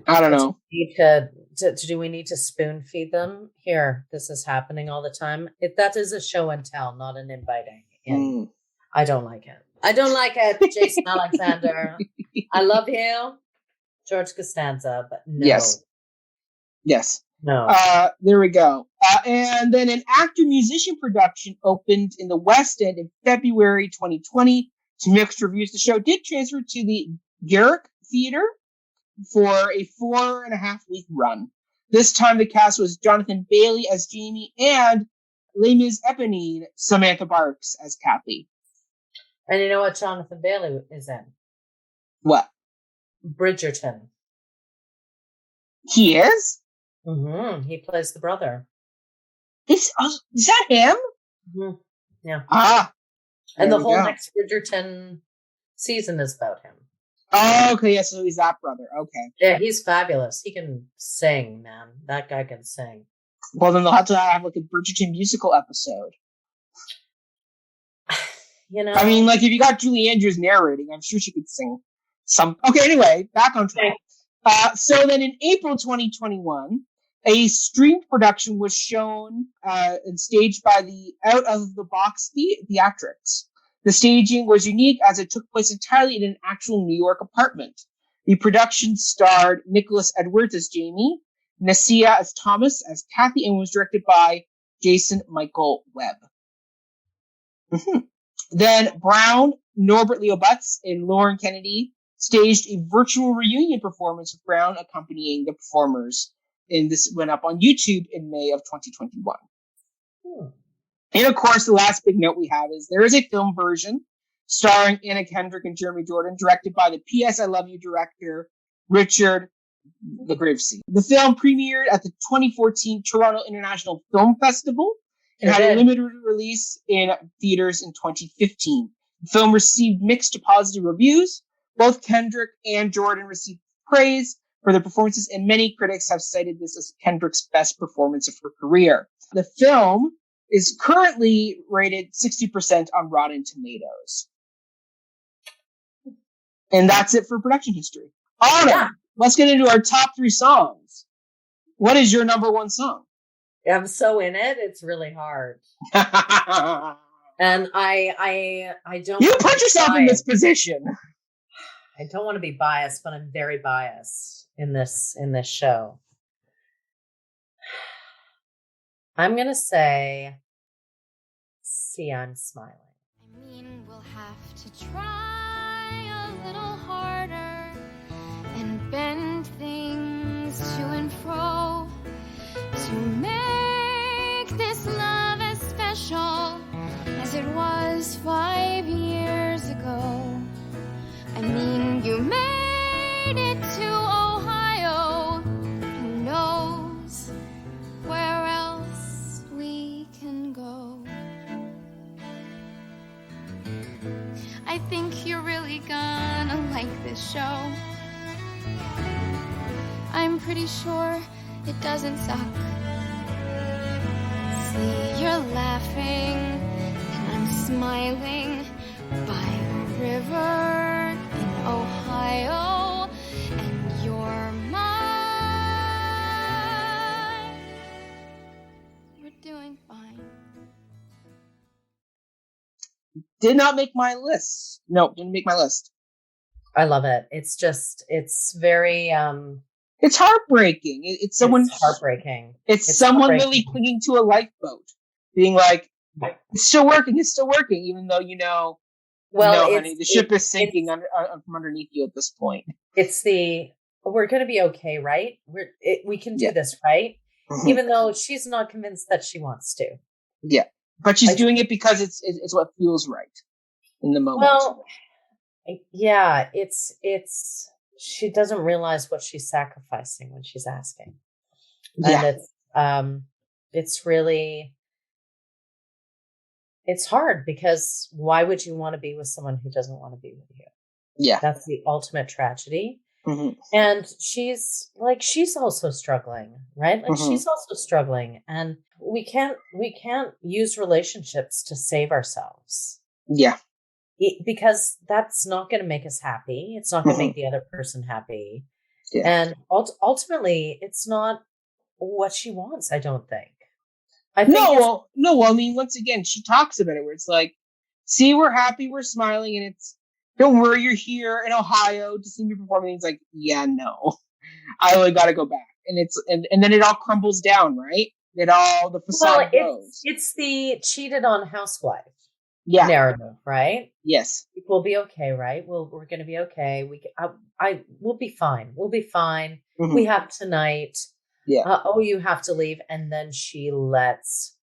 I don't know. Do we need to spoon feed them? Here, this is happening all the time. That is a show and tell, not an inviting. And I don't like it. I don't like it, Jason Alexander. I love you, George Costanza, but no. Yes. No. There we go. And then an actor-musician production opened in the West End in February 2020 to mixed reviews. The show did transfer to the Garrick Theatre for a 4.5-week run. This time the cast was Jonathan Bailey as Jamie and Les Mis Eponine, Samantha Barks as Kathy. And you know what Jonathan Bailey is in? What? Bridgerton. He is? Mm-hmm. He plays the brother. Is that him? Mm-hmm. Yeah. And the whole next Bridgerton season is about him. Oh, okay. Yeah, so he's that brother. Okay. Yeah, he's fabulous. He can sing, man. That guy can sing. Well, then they'll have to have like a Bridgerton musical episode. You know? I mean, like, if you got Julie Andrews narrating, I'm sure she could sing some. Okay, anyway, back on track. So then in April 2021, a streamed production was shown and staged by the Out of the Box Theatrics. The staging was unique as it took place entirely in an actual New York apartment. The production starred Nicholas Edwards as Jamie, Nasia as Thomas, as Kathy, and was directed by Jason Michael Webb. Then Brown, Norbert Leo Butz, and Lauren Kennedy staged a virtual reunion performance with Brown accompanying the performers. And this went up on YouTube in May of 2021. And of course, the last big note we have is there is a film version starring Anna Kendrick and Jeremy Jordan, directed by the P.S. I Love You director, Richard Gravesey. The film premiered at the 2014 Toronto International Film Festival and had a limited release in theaters in 2015. The film received mixed to positive reviews. Both Kendrick and Jordan received praise for their performances, and many critics have cited this as Kendrick's best performance of her career. The film is currently rated 60% on Rotten Tomatoes. And that's it for production history. Autumn, let's get into our top 3 songs. What is your number 1 song? I'm so in it. It's really hard. And I don't. You put yourself in this position. I don't want to be biased, but I'm very biased in this show. I'm gonna say, "See, I'm Smiling." I mean, we'll have to try a little harder and bend things to and fro to make this love as special as it was 5 years ago. I mean, you made it to Ohio. Who knows where else we can go? I think you're really gonna like this show. I'm pretty sure it doesn't suck. See, you're laughing and I'm smiling by the river in Ohio, and you're mine. We're doing fine. Did not make my list. No, didn't make my list. I love it. It's just, it's very, it's heartbreaking. It's someone. It's heartbreaking. It's someone really clinging to a lifeboat, being like, "It's still working. It's still working," even though honey, the ship is sinking from underneath you at this point. It's we're going to be okay, right? We can do this, right? Mm-hmm. Even though she's not convinced that she wants to. Yeah, but she's doing it because it's what feels right in the moment. Well, yeah, it's. She doesn't realize what she's sacrificing when she's asking. Yeah. And it's really, it's hard because why would you want to be with someone who doesn't want to be with you? Yeah. That's the ultimate tragedy. Mm-hmm. And she's also struggling, right? Like she's also struggling, and we can't use relationships to save ourselves. Yeah. Because that's not going to make us happy. It's not going to make the other person happy. Yeah. And ultimately, it's not what she wants, I don't think. I think no, I mean, once again, she talks about it where it's like, "See, we're happy, we're smiling, and it's, don't worry, you're here in Ohio to see me perform." And he's like, "Yeah, no, I really got to go back." And it's, and then it all crumbles down, right? The facade goes. It's the cheated on housewife. Yeah. Narrative, right? Yes. We'll be okay, right? We're going to be okay. We'll be fine. We'll be fine. Mm-hmm. We have tonight. Yeah. You have to leave. And then she lets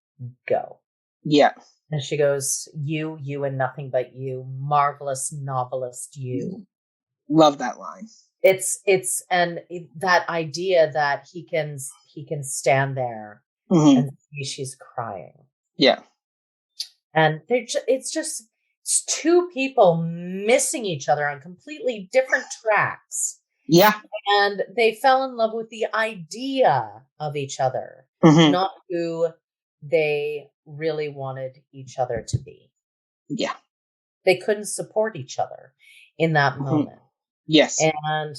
go. Yeah. And she goes, you and nothing but you, marvelous novelist, you. Love that line. And that idea that he can stand there and see she's crying. Yeah. And it's two people missing each other on completely different tracks. Yeah. And they fell in love with the idea of each other, not who they really wanted each other to be. Yeah. They couldn't support each other in that moment. Yes. And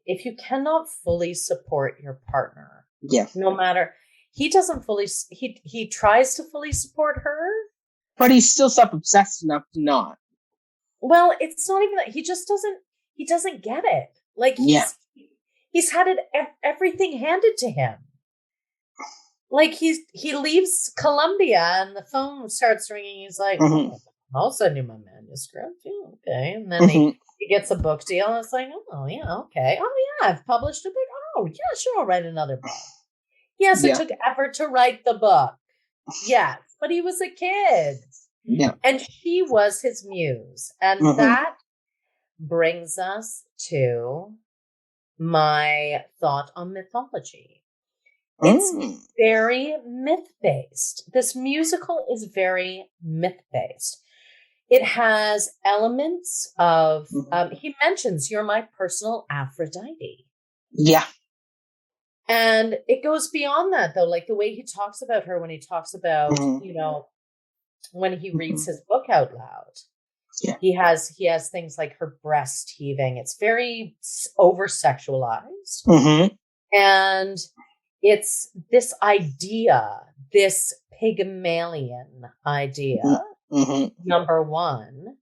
if you cannot fully support your partner, no matter, he doesn't fully, he tries to fully support her. But he's still self-obsessed enough to not. Well, it's not even that. He just doesn't get it. Like, he's he's had everything handed to him. Like he leaves Columbia and the phone starts ringing. He's like, I'll send you my manuscript. Yeah, okay. And then he gets a book deal. And it's like, oh, yeah, okay. Oh, yeah, I've published a book. Oh, yeah, sure, I'll write another book. Yes, it took effort to write the book. Yes, but he was a kid. Yeah. And she was his muse. And that brings us to my thought on mythology. It's very myth-based. This musical is very myth-based. It has elements of, he mentions, you're my personal Aphrodite. Yeah. And it goes beyond that, though, like the way he talks about her when he talks about, you know, when he reads his book out loud. Yeah. He has things like her breast heaving. It's very over-sexualized. And it's this idea, this Pygmalion idea, number one.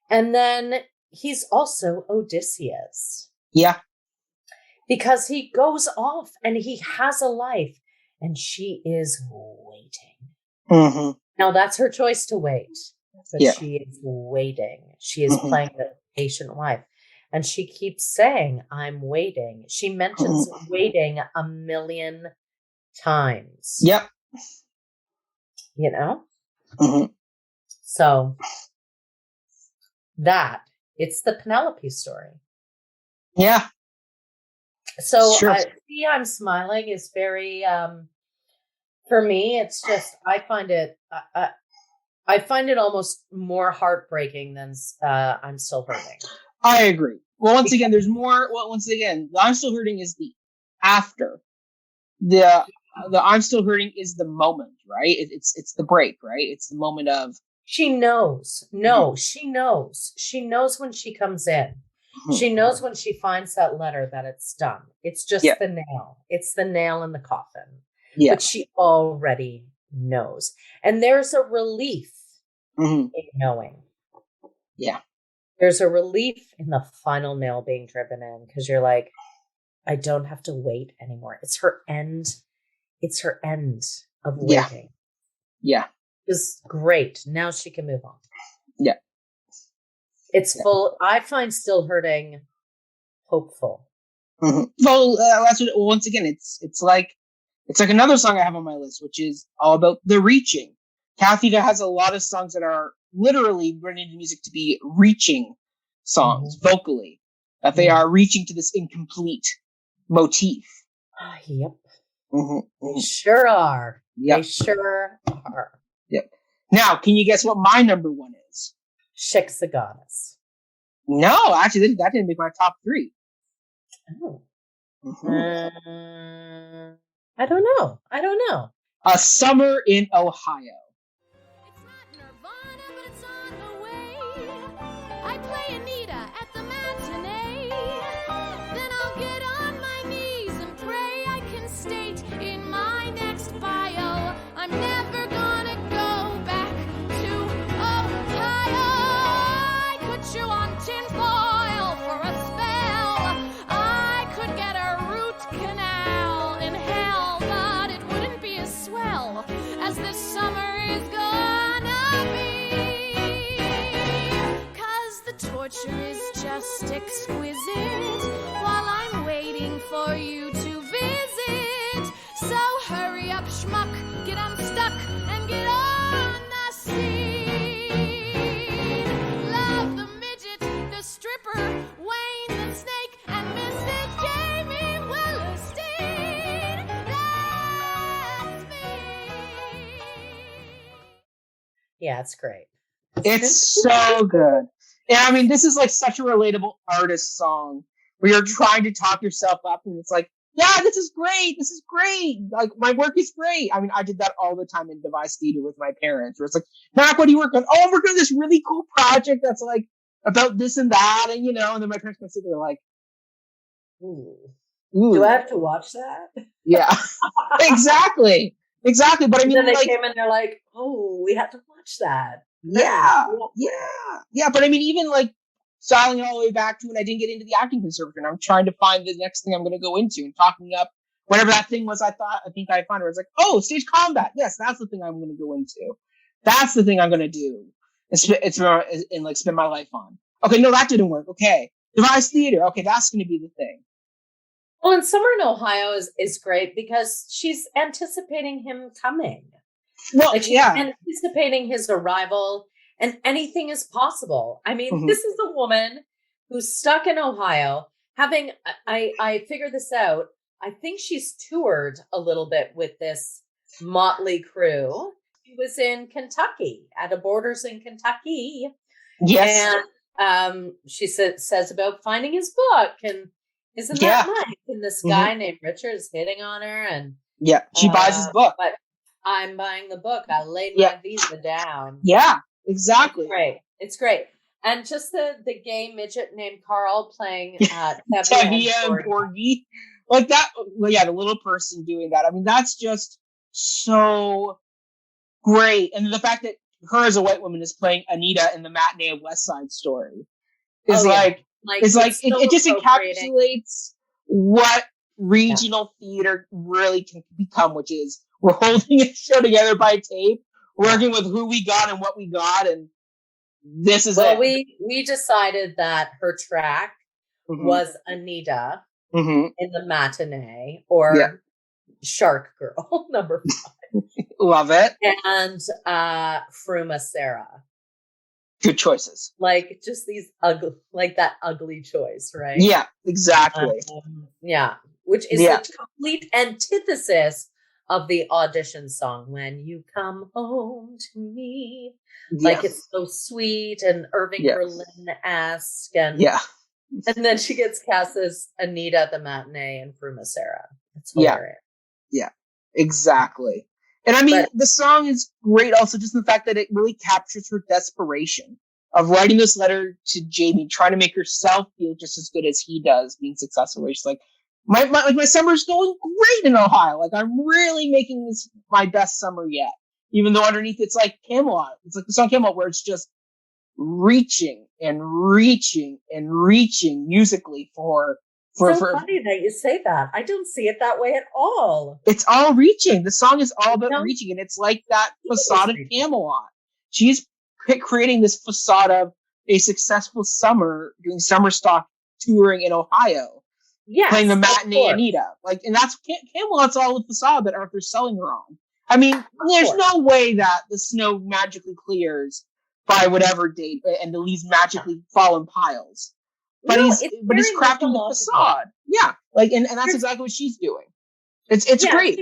And then he's also Odysseus. Yeah. Because he goes off and he has a life and she is waiting. Now that's her choice to wait. But she is waiting. She is playing the patient wife. And she keeps saying, I'm waiting. She mentions waiting 1,000,000 times. Yep. You know? So it's the Penelope story. Yeah. So I'm Smiling is very, for me, it's just, I find it almost more heartbreaking than I'm Still Hurting. I agree. Well, once again, there's more. Well, once again, the I'm Still Hurting is the after. The I'm Still Hurting is the moment, right? It's the break, right? It's the moment of. She knows. No, she knows. She knows when she comes in. She knows when she finds that letter that it's done. It's just the nail. It's the nail in the coffin. Yeah. But she already knows. And there's a relief in knowing. Yeah. There's a relief in the final nail being driven in because you're like, I don't have to wait anymore. It's her end. It's her end of waiting. Yeah. It's great. Now she can move on. Yeah. It's full. I find Still Hurting hopeful. Well, that's what. Once again, it's like another song I have on my list, which is all about the reaching. Kathy has a lot of songs that are literally written into music to be reaching songs vocally, that they are reaching to this incomplete motif. Yep. They sure are. Yep. They sure are. Yep. Now, can you guess what my number one is? Shiksagonis. No, actually, that didn't make my top 3. Oh. I don't know. A Summer in Ohio. It's not Nirvana, but it's on the way. I play Anita at the matinee. Then I'll get on my knees and pray I can state in my next bio I'm never gonna go back to Ohio. I could chew on tinfoil for a spell. I could get a root canal in hell, but it wouldn't be as swell as this summer is gonna be. 'Cause the torture is just exquisite while I'm waiting for you to visit. So hurry up, schmuck, get unstuck and get on the scene. Love the midget, the stripper, Wayne the snake, and Mrs. Jamie Willerstein. That's me. Yeah, it's great. It's so good. Yeah, I mean, this is like such a relatable artist song where you're trying to talk yourself up and it's like, yeah, this is great. This is great. Like, my work is great. I mean, I did that all the time in device theater with my parents where it's like, Mac, what do you work on? Oh, I'm working on this really cool project that's like about this and that. And, you know, and then my parents can sit there like, ooh. Do I have to watch that? Yeah, exactly. But I mean, then they came and they're like, oh, we have to watch that. Yeah. But I mean, even like styling all the way back to when I didn't get into the acting conservatory. And I'm trying to find the next thing I'm going to go into and talking up whatever that thing was. I think I found it. It's like, oh, stage combat. Yes, that's the thing I'm going to go into. That's the thing I'm going to do. And like spend my life on. Okay, no, that didn't work. Okay, devised theater. Okay, that's going to be the thing. Well, and Summer in Ohio is great because she's anticipating him coming. Well, like she's anticipating his arrival, and anything is possible. I mean, this is a woman who's stuck in Ohio. I figured this out. I think she's toured a little bit with this motley crew. She was in Kentucky, at a Borders in Kentucky. Yes. And she says about finding his book, and isn't that nice? And this guy named Richard is hitting on her, and she buys his book. But I'm buying the book. I laid my visa down. Yeah, exactly. It's great. And just the gay midget named Carl playing Tevye and Porgy. Like that, the little person doing that. I mean, that's just so great. And the fact that her as a white woman is playing Anita in the matinee of West Side Story is it just encapsulates what regional theater really can become, which is we're holding a show together by tape, working with who we got and what we got, and this is it. We decided that her track was Anita in the matinee, or Shark Girl, number 5. Love it. And Fruma Sarah. Good choices. Like just these that ugly choice, right? Yeah, exactly. Which is the complete antithesis of the audition song, When You Come Home to Me. Like it's so sweet and Irving Berlin-esque. And then she gets cast as Anita at the matinee and Fruma Sarah. It's hilarious. Yeah, exactly. And I mean, the song is great also just in the fact that it really captures her desperation of writing this letter to Jamie, trying to make herself feel just as good as he does being successful. Where she's like, my summer's going great in Ohio. Like, I'm really making this my best summer yet. Even though underneath it's like Camelot. It's like the song Camelot where it's just reaching and reaching and reaching musically for funny that you say that. I don't see it that way at all. It's all reaching. The song is all about reaching, and it's like that facade of Camelot. She's creating this facade of a successful summer, doing summer stock touring in Ohio. Yes, playing the matinee Anita. Like, and that's Camelot's all the facade that Arthur's selling her on. I mean, there's no way that the snow magically clears by whatever date, and the leaves magically fall in piles. But he's crafting the facade. Yeah. Like, and that's exactly what she's doing. It's great.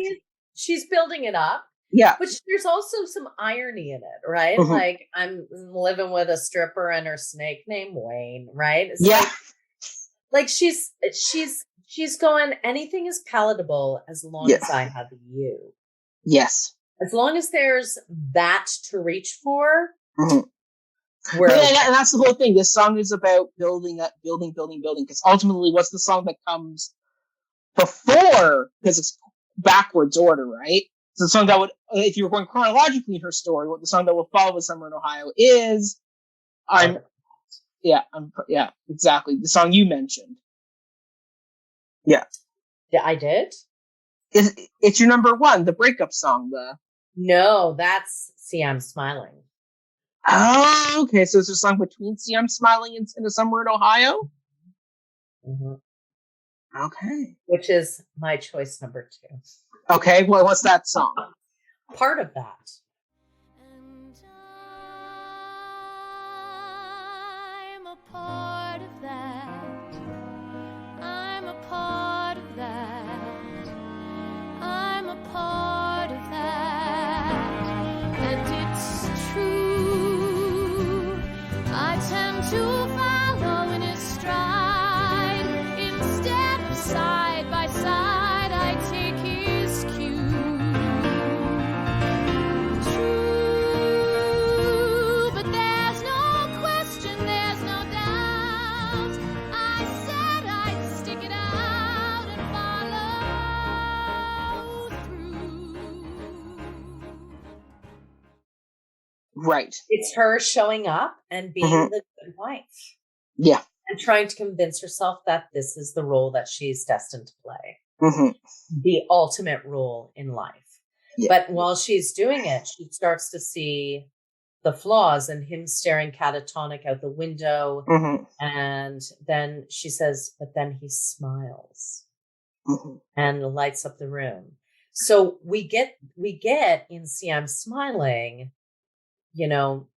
She's building it up. Yeah. But there's also some irony in it, right? Like, I'm living with a stripper and her snake named Wayne, right? It's like she's going, anything is palatable as long as I have you. Yes. As long as there's that to reach for. And that's the whole thing. This song is about building, because ultimately what's the song that comes before, because it's backwards order, right? So the song that would, if you were going chronologically in her story, what the song that will follow with Summer in Ohio is exactly. The song you mentioned. Yeah. Yeah, I did? It's your number 1, the breakup song, No, that's See I'm Smiling. Oh, okay. So it's a song between See I'm Smiling and Somewhere in Ohio? Okay. Which is my choice number 2. Okay. Well, what's that song? Part of that. And I'm a part of that. I'm a part of that. I'm a part of that. And it's true. I tend to follow in his stride. Instead of side by side, I take his cue. True, but there's no question, there's no doubt. I said I'd stick it out and follow through. Right. It's her showing up and being the good wife. Yeah. And trying to convince herself that this is the role that she's destined to play. The ultimate role in life. Yeah. But while she's doing it, she starts to see the flaws and him staring catatonic out the window. And then she says, but then he smiles and lights up the room. So we get in See I'm Smiling, you know,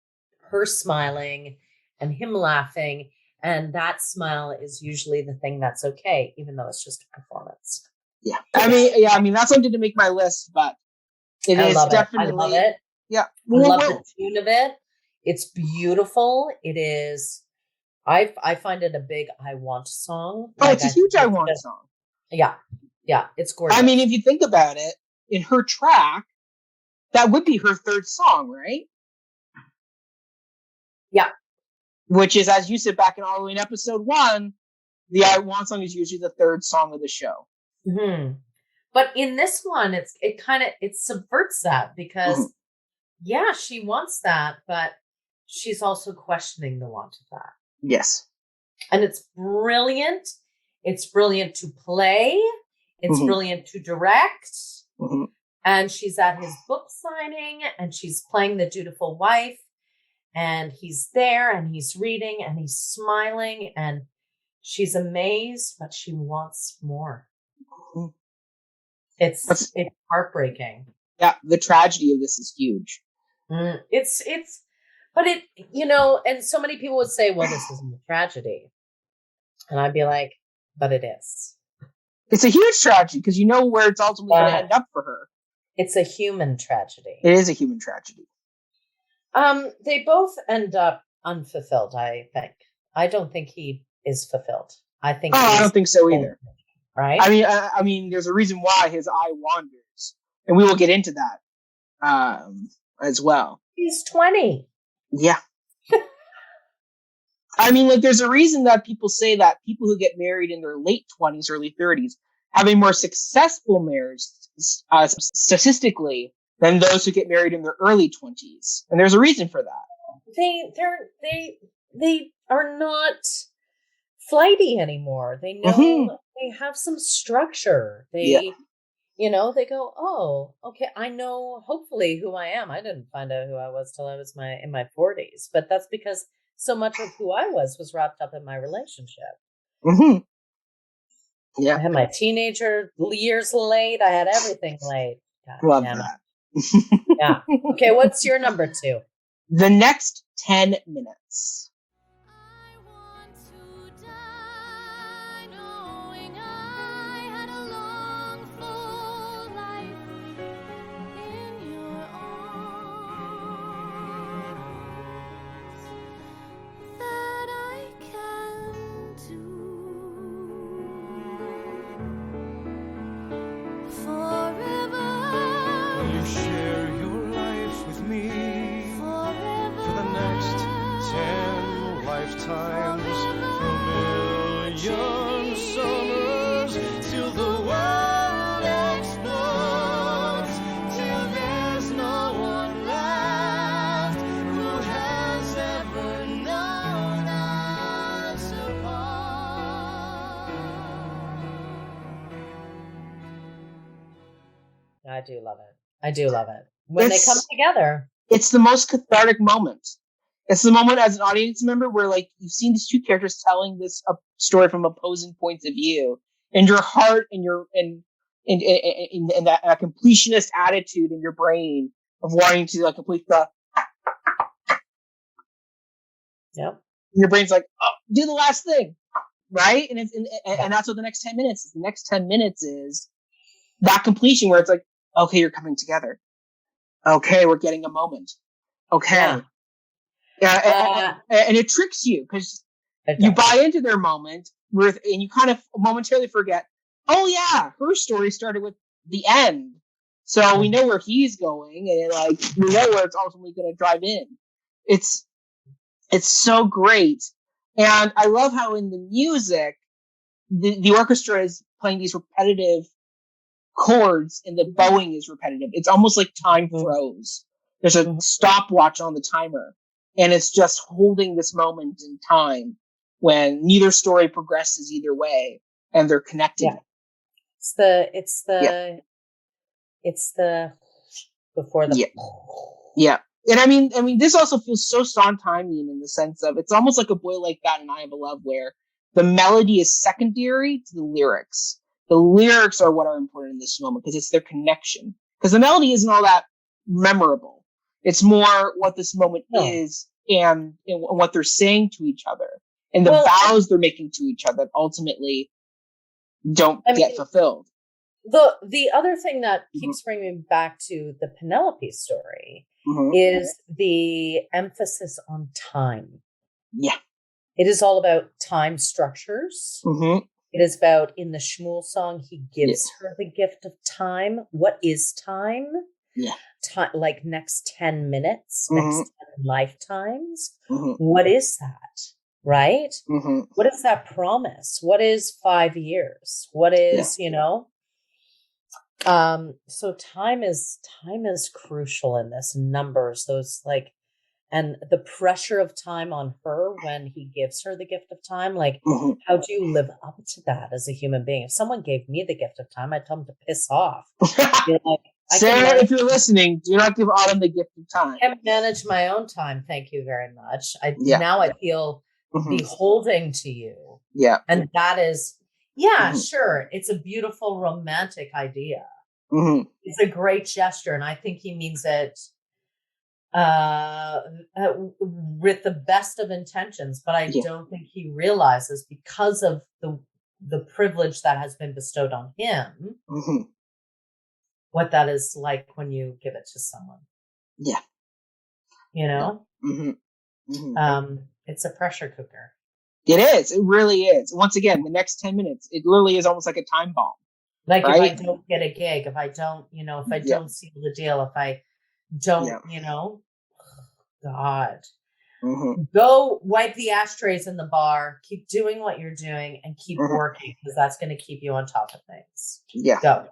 her smiling and him laughing. And that smile is usually the thing that's okay, even though it's just a performance. Yeah. I mean, that's something to make my list, but it is definitely. I love it. Yeah. I love the tune of it. It's beautiful. It is. I find it a big I want song. Oh, it's a huge I want song. Yeah. Yeah. It's gorgeous. I mean, if you think about it, in her track, that would be her third song, right? Yeah. Which is, as you said back in episode 1, the I Want song is usually the third song of the show. But in this one, it subverts that because, yeah, she wants that, but she's also questioning the want of that. Yes. And it's brilliant. It's brilliant to play. It's brilliant to direct. And she's at his book signing and she's playing the dutiful wife. And he's there and he's reading and he's smiling and she's amazed, but she wants more. It's heartbreaking. Yeah, the tragedy of this is huge. But it, you know, and so many people would say, well, this isn't a tragedy. And I'd be like, but it is. It's a huge tragedy because you know where it's ultimately going to end up for her. It's a human tragedy. It is a human tragedy. They both end up unfulfilled, I think. I don't think he is fulfilled. I don't think so either. Right? I mean, there's a reason why his eye wanders, and we will get into that as well. He's 20. Yeah. I mean, like, there's a reason that people say that people who get married in their late 20s, early 30s, have a more successful marriage statistically than those who get married in their early 20s, and there's a reason for that. They are not flighty anymore. They know they have some structure. You know, they go, oh, okay, I know hopefully who I am. I didn't find out who I was till I was in my 40s, but that's because so much of who I was wrapped up in my relationship. Yeah. I had my teenager years late. I had everything late. God, love that. Yeah. Okay, what's your number 2? The Next 10 Minutes. I want to die knowing I had a long, full life in your arms that I can do forever. You share your life with me Forever. for the next 10 lifetimes, for a million summers, till the world explodes, till there's no one left who has ever known us apart. I do love it. I do love it. When they come together. It's the most cathartic moment. It's the moment as an audience member where, like, you've seen these two characters telling this story from opposing points of view, and your heart and that completionist attitude in your brain of wanting to, like, complete the. Yep. Your brain's like, oh, do the last thing, right? And that's what the next 10 minutes is. The next 10 minutes is that completion where it's like, okay, you're coming together. Okay, we're getting a moment. Okay. Yeah, and it tricks you because you buy into their moment and you kind of momentarily forget, oh yeah, her story started with the end. So we know where he's going and, like, we know where it's ultimately going to drive in. It's so great. And I love how in the music, the orchestra is playing these repetitive chords and the bowing is repetitive. It's almost like time froze. There's a stopwatch on the timer and it's just holding this moment in time. when neither story progresses either way and they're connected. Yeah. It's the before the yeah. And I mean, this also feels so Sondheimian in the sense of it's almost like A Boy Like That and I Have a Love, where the melody is secondary to the lyrics. The lyrics are what are important in this moment because it's their connection. Because the melody isn't all that memorable. It's more what this moment is and what they're saying to each other and the vows they're making to each other that ultimately don't get fulfilled. The other thing that keeps bringing me back to the Penelope story is the emphasis on time. Yeah. It is all about time structures. It is about, in the Shmuel song, he gives her the gift of time. What is time? Yeah. Time, like next 10 minutes, next 10 lifetimes. What is that? Right? What is that promise? What is 5 years? What is, you know? So time is crucial in this. Numbers, those like, and the pressure of time on her when he gives her the gift of time. Like, how do you live up to that as a human being? If someone gave me the gift of time, I'd tell them to piss off. Like, Sarah, if you're listening, do not give Autumn the gift of time. I can manage my own time. Thank you very much. Now I feel beholding to you. Yeah. And that is, sure. It's a beautiful romantic idea. It's a great gesture. And I think he means it with the best of intentions, but I don't think he realizes, because of the privilege that has been bestowed on him, what that is like when you give it to someone. Yeah. You know? It's a pressure cooker. It is. It really is. Once again, the next 10 minutes, it literally is almost like a time bomb. Like, right? If I don't get a gig, if I don't, if I don't seal the deal, if I don't, God. Go wipe the ashtrays in the bar, keep doing what you're doing, and keep working, because that's going to keep you on top of things. Yeah. Go.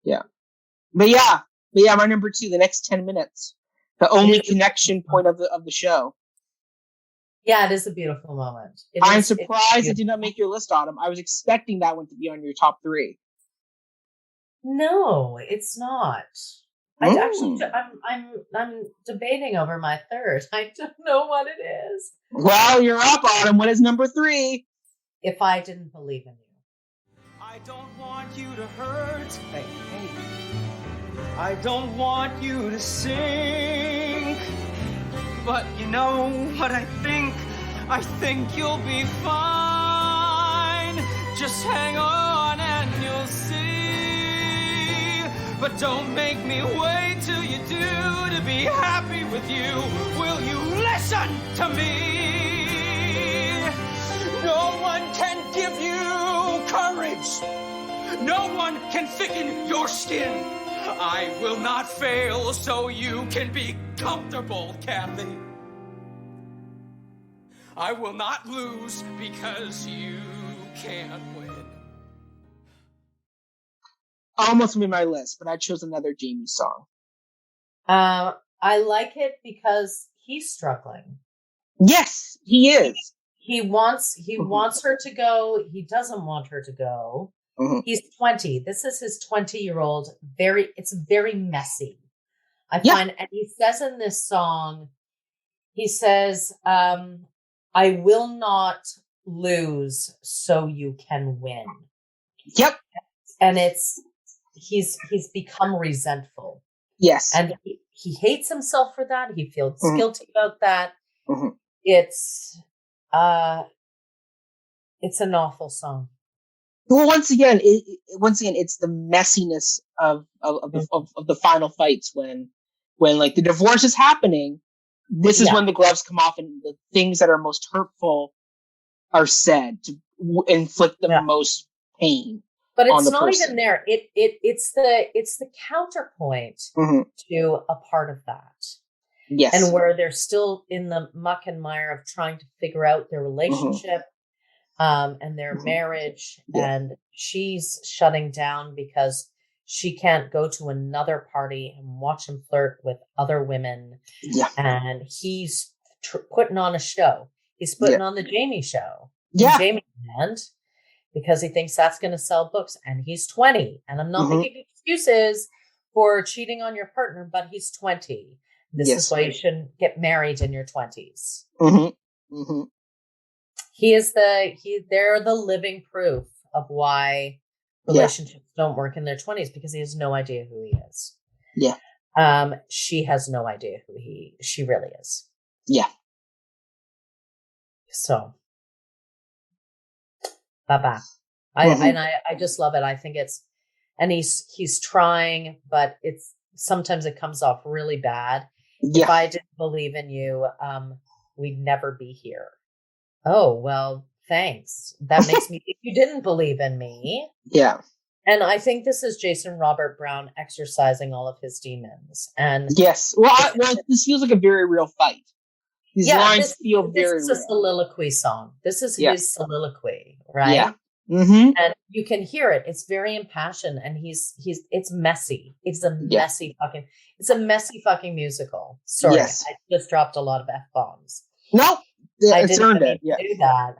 Yeah. But my number 2, the next 10 minutes, the only connection point of the show. Yeah, it is a beautiful moment. I'm surprised it did not make your list, Autumn. I was expecting that one to be on your top 3. No, it's not. I'm debating over my third. I don't know what it is. Well, you're up, Autumn. What is number 3? If I Didn't Believe in You. I don't want you to hurt. Hey. I don't want you to sing. But you know what I think? I think you'll be fine. Just hang on and you'll see. But don't make me wait till you do to be happy with you. Will you listen to me? No one can give you courage. No one can thicken your skin. I will not fail so you can be comfortable, Kathy. I will not lose because you can't win. Almost made my list, but I chose another Jamie song. I like it because he's struggling. Yes, he is. He wants her to go. He doesn't want her to go. He's 20. This is his 20-year-old. It's very messy. I find, and he says in this song, he says, I will not lose so you can win. Yep. And he's become resentful. Yes. And he hates himself for that. He feels guilty about that. It's an awful song. Well, once again, it's the messiness of the final fights when like the divorce is happening. This is when the gloves come off and the things that are most hurtful are said to inflict the most pain. But it's not even there. It's the counterpoint to a part of that. Yes. And where they're still in the muck and mire of trying to figure out their relationship. And their marriage, and she's shutting down because she can't go to another party and watch him flirt with other women. Yeah. And he's putting on a show. He's putting on the Jamie show. Yeah. Jamie Land, because he thinks that's going to sell books. And he's 20. And I'm not making excuses for cheating on your partner, but he's 20. This is why you shouldn't get married in your 20s. They're the living proof of why relationships don't work in their 20s, because he has no idea who he is. Yeah. She has no idea who she really is. Yeah. So, bye-bye. I just love it. I think and he's trying, but sometimes it comes off really bad. Yeah. If I didn't believe in you, we'd never be here. Oh, well, thanks. That makes me think you didn't believe in me. Yeah. And I think this is Jason Robert Brown exercising all of his demons. And yes. Well, this feels like a very real fight. These lines feel very real. This is a soliloquy song. This is his soliloquy, right? Yeah. And you can hear it. It's very impassioned, and it's messy. It's a messy fucking musical. Sorry, I just dropped a lot of F-bombs. No, it's earned it. Yeah. Do that.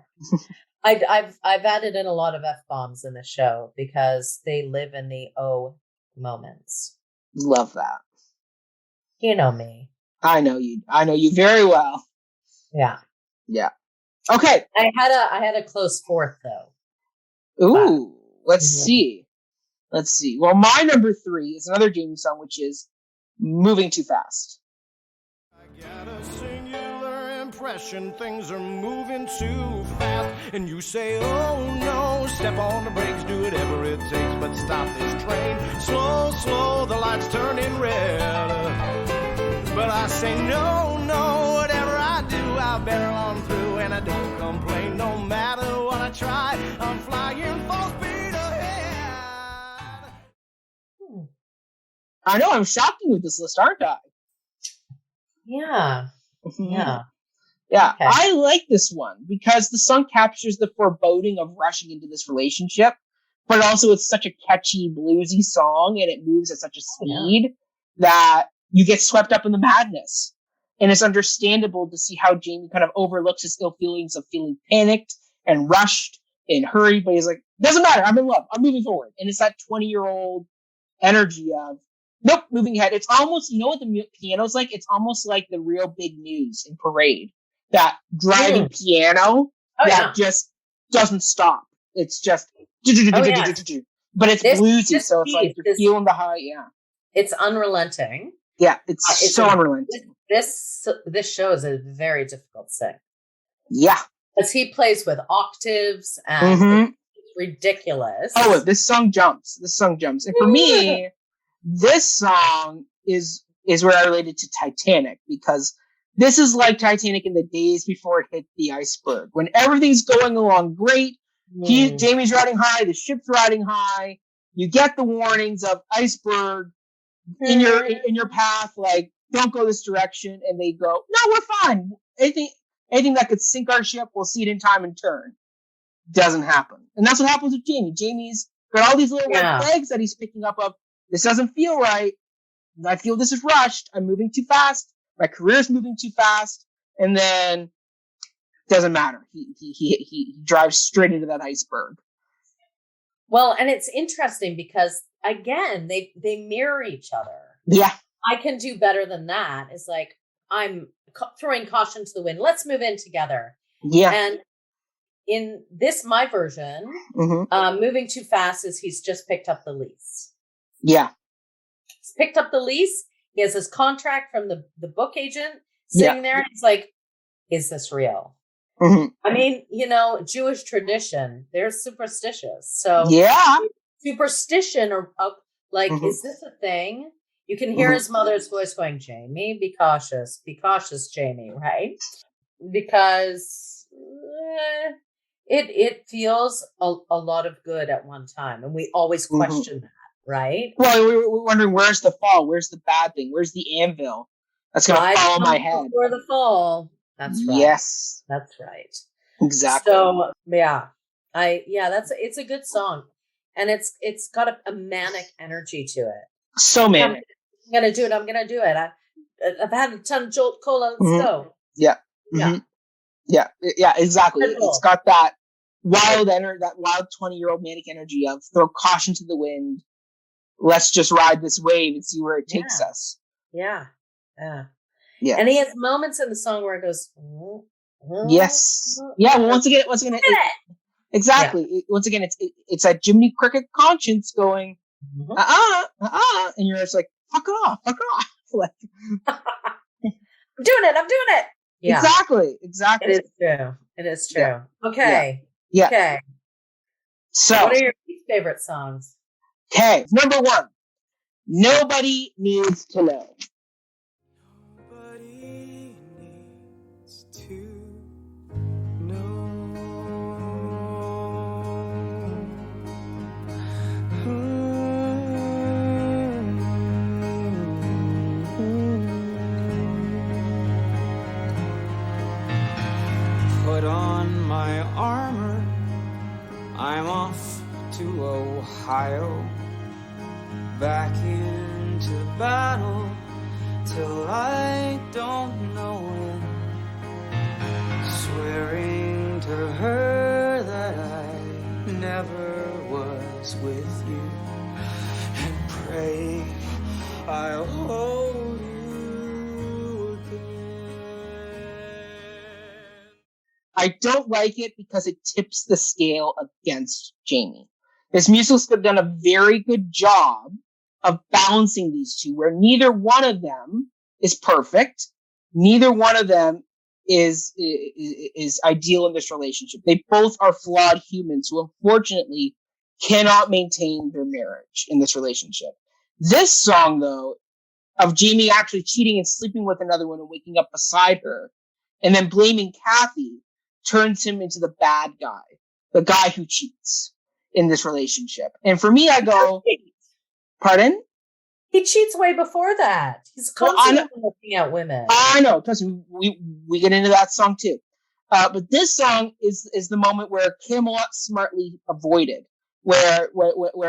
I've added in a lot of F-bombs in the show because they live in the moments. Love that. You know me. I know you. I know you very well. Yeah. Yeah. Okay. I had a close fourth though. Ooh, let's see. Let's see. Well, my number 3 is another Jamie song, which is Moving Too Fast. I got a singular impression, things are moving too fast. And you say, oh no, step on the brakes, do whatever it takes, but stop this train. Slow, slow, the lights turning red. But I say, no, whatever I do, I'll barrel on through, and I don't complain. No matter what I try, I'm flying full speed ahead. I know, I'm shocking with this list, aren't I? Yeah. Yeah. Yeah, okay. I like this one because the song captures the foreboding of rushing into this relationship, but also it's such a catchy, bluesy song, and it moves at such a speed that you get swept up in the madness. And it's understandable to see how Jamie kind of overlooks his ill feelings of feeling panicked and rushed and hurried, but he's like, doesn't matter, I'm in love, I'm moving forward. And it's that 20-year-old energy of, nope, moving ahead. It's almost, you know what the piano's like? It's almost like the real big news in Parade. That driving piano just doesn't stop. It's just, but it's bluesy, so it's like you're feeling the high, It's unrelenting. Yeah, it's so unrelenting. This show is a very difficult sing. Yeah. Because he plays with octaves and it's ridiculous. Oh, this song jumps. And for me, this song is where I related to Titanic, because this is like Titanic in the days before it hit the iceberg. When everything's going along great, Jamie's riding high, the ship's riding high, you get the warnings of iceberg in your path, like, don't go this direction, and they go, no, we're fine. Anything that could sink our ship, we'll see it in time and turn. Doesn't happen. And that's what happens with Jamie. Jamie's got all these little red flags that he's picking up of, this doesn't feel right. I feel this is rushed. I'm moving too fast. My career's moving too fast. And then doesn't matter. He drives straight into that iceberg. Well, and it's interesting because again, they mirror each other. Yeah. I can do better than that. It's like, I'm throwing caution to the wind. Let's move in together. Yeah. And in my version, moving too fast is he's just picked up the lease. Yeah. He's picked up the lease. He has his contract from the book agent sitting there. And he's like, is this real? I mean, Jewish tradition, they're superstitious. So superstition or is this a thing? You can hear his mother's voice going, Jamie, be cautious, Jamie, right? Because it feels a lot of good at one time. And we always question that, right? Well, we're wondering, where's the fall? Where's the bad thing? Where's the anvil that's going to fall on my head? Before the fall. That's right. Yes. That's right. Exactly. So, it's a good song. And it's got a manic energy to it. So manic. I'm going to do it. I've had a ton of Jolt Cola. Let's go. Yeah. Yeah. Yeah, exactly. It's got that wild 20-year-old manic energy of throw caution to the wind. Let's just ride this wave and see where it takes us. Yeah. And he has moments in the song where it goes, yes. Yeah, well, once again, exactly. Yeah. Once again, it's that Jiminy Cricket conscience going, and you're just like, fuck off. Like, I'm doing it. Yeah. Exactly. It is true. Yeah. Okay. Yeah. Okay. So, what are your favorite songs? Okay. Number 1, Nobody Needs to Know. Nobody needs to know. Put on my armor, I'm off to Ohio, back into battle till I don't know when, swearing to her that I never was with you, and pray I'll hold you again. I don't like it because it tips the scale against Jamie. This musical's done a very good job of balancing these two, where neither one of them is perfect. Neither one of them is ideal in this relationship. They both are flawed humans who unfortunately cannot maintain their marriage in this relationship. This song, though, of Jamie actually cheating and sleeping with another one and waking up beside her, and then blaming Kathy, turns him into the bad guy, the guy who cheats in this relationship. And for me, I go, pardon? He cheats way before that. He's constantly looking at women. I know. Trust me, we get into that song too. But this song is the moment where Camelot smartly avoided, where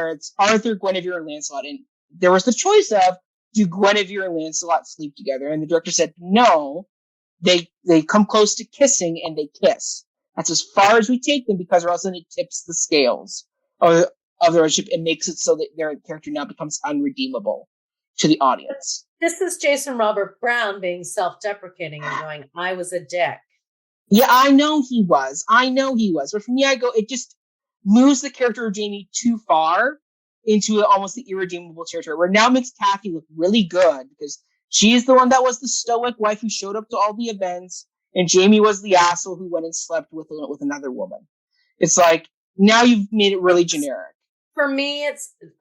it's Arthur, Guinevere, and Lancelot. And there was the choice of, do Guinevere and Lancelot sleep together? And the director said, no, they come close to kissing and they kiss. That's as far as we take them, because or else then it tips the scales of the relationship and makes it so that their character now becomes unredeemable to the audience. This is Jason Robert Brown being self-deprecating and going, I was a dick. Yeah, I know he was. But for me, I go, it just moves the character of Jamie too far into almost the irredeemable territory, where now makes Kathy look really good because she's the one that was the stoic wife who showed up to all the events, and Jamie was the asshole who went and slept with another woman. It's like, now you've made it really generic. For me,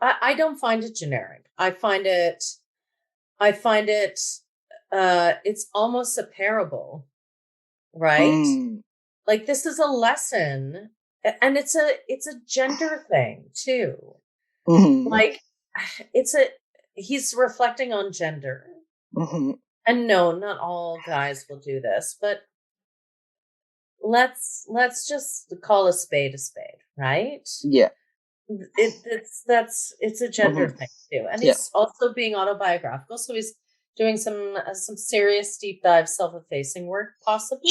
I don't find it generic. I find it it's almost a parable, right? Like, this is a lesson, and it's a gender thing too. Mm-hmm. Like, he's reflecting on gender. Mm-hmm. And no, not all guys will do this, but let's just call a spade, right? Yeah. It's a gender thing too, and he's also being autobiographical, so he's doing some serious deep dive self-effacing work, possibly.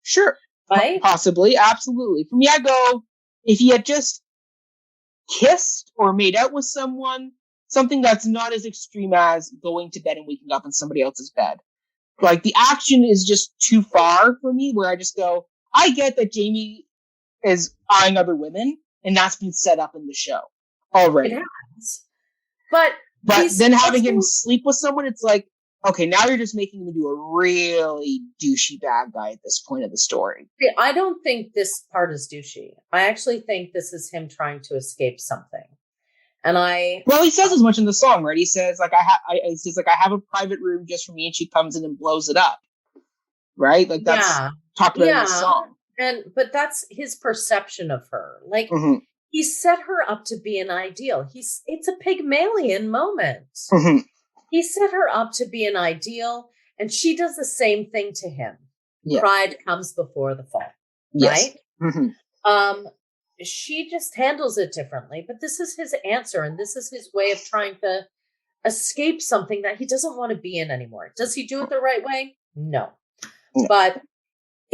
Sure, right? Possibly, absolutely. For me, I go, if he had just kissed or made out with someone, something that's not as extreme as going to bed and waking up in somebody else's bed. Like, the action is just too far for me, where I just go, I get that Jamie is eyeing other women, and that's been set up in the show already. It has. But then having him sleep with someone, it's like, okay, now you're just making him do a really douchey bad guy at this point of the story. I don't think this part is douchey. I actually think this is him trying to escape something. And he says as much in the song, right? He says, like, I have a private room just for me, and she comes in and blows it up. Right? Like, that's talked about in the song. But that's his perception of her. Like, he set her up to be an ideal. It's a Pygmalion moment. Mm-hmm. He set her up to be an ideal, and she does the same thing to him. Yeah. Pride comes before the fall. Yes. Right? Mm-hmm. She just handles it differently, but this is his answer, and this is his way of trying to escape something that he doesn't want to be in anymore. Does he do it the right way? No. But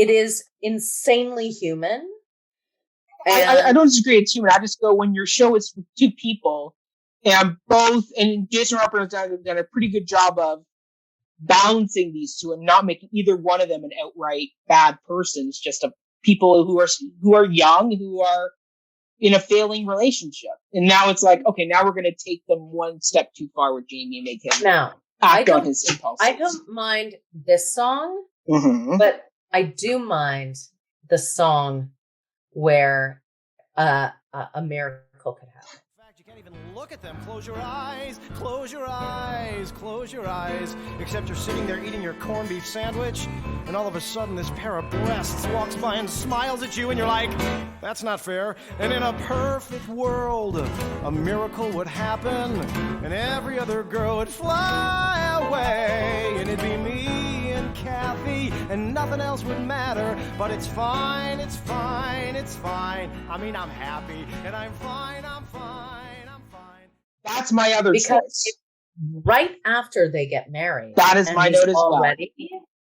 it is insanely human. I don't disagree. It's human. I just go, when your show is with two people, and Jason Harper has done a pretty good job of balancing these two and not making either one of them an outright bad person. It's just people who are young, who are in a failing relationship. And now it's like, okay, now we're going to take them one step too far with Jamie and make him act on his impulses. I don't mind this song, but I do mind the song where a miracle could happen. In fact, you can't even look at them. Close your eyes, close your eyes, close your eyes. Except you're sitting there eating your corned beef sandwich, and all of a sudden this pair of breasts walks by and smiles at you, and you're like, that's not fair. And in a perfect world, a miracle would happen, and every other girl would fly away, and it'd be me and Kathy, and nothing else would matter. But it's fine, it's fine, it's fine. I mean, I'm happy, and I'm fine, I'm fine, I'm fine. That's my other choice. Right after they get married. That is my note as well.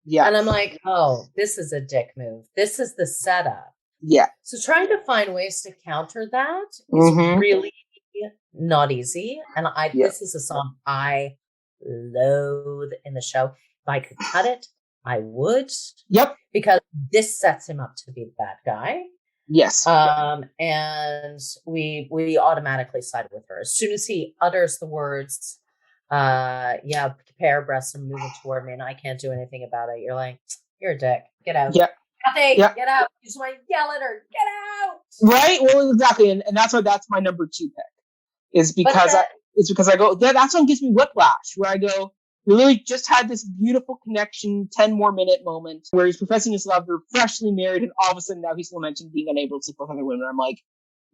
Yeah. And I'm like, oh, this is a dick move. This is the setup. Yeah. So trying to find ways to counter that is really not easy. And this is a song I loathe in the show. If I could cut it, I would. Yep. Because this sets him up to be the bad guy. Yes. And we automatically side with her. As soon as he utters the words, pair breasts are moving toward me and I can't do anything about it. You're like, you're a dick. Get out. Yeah. Kathy, get out. You just want to yell at her. Get out. Right? Well, exactly. And that's why that's my number 2 pick. Is because I go, that song gives me whiplash, where I go, we literally just had this beautiful connection, 10 more minute moment where he's professing his love. They're freshly married, and all of a sudden now he's lamenting being unable to sleep with other women. I'm like,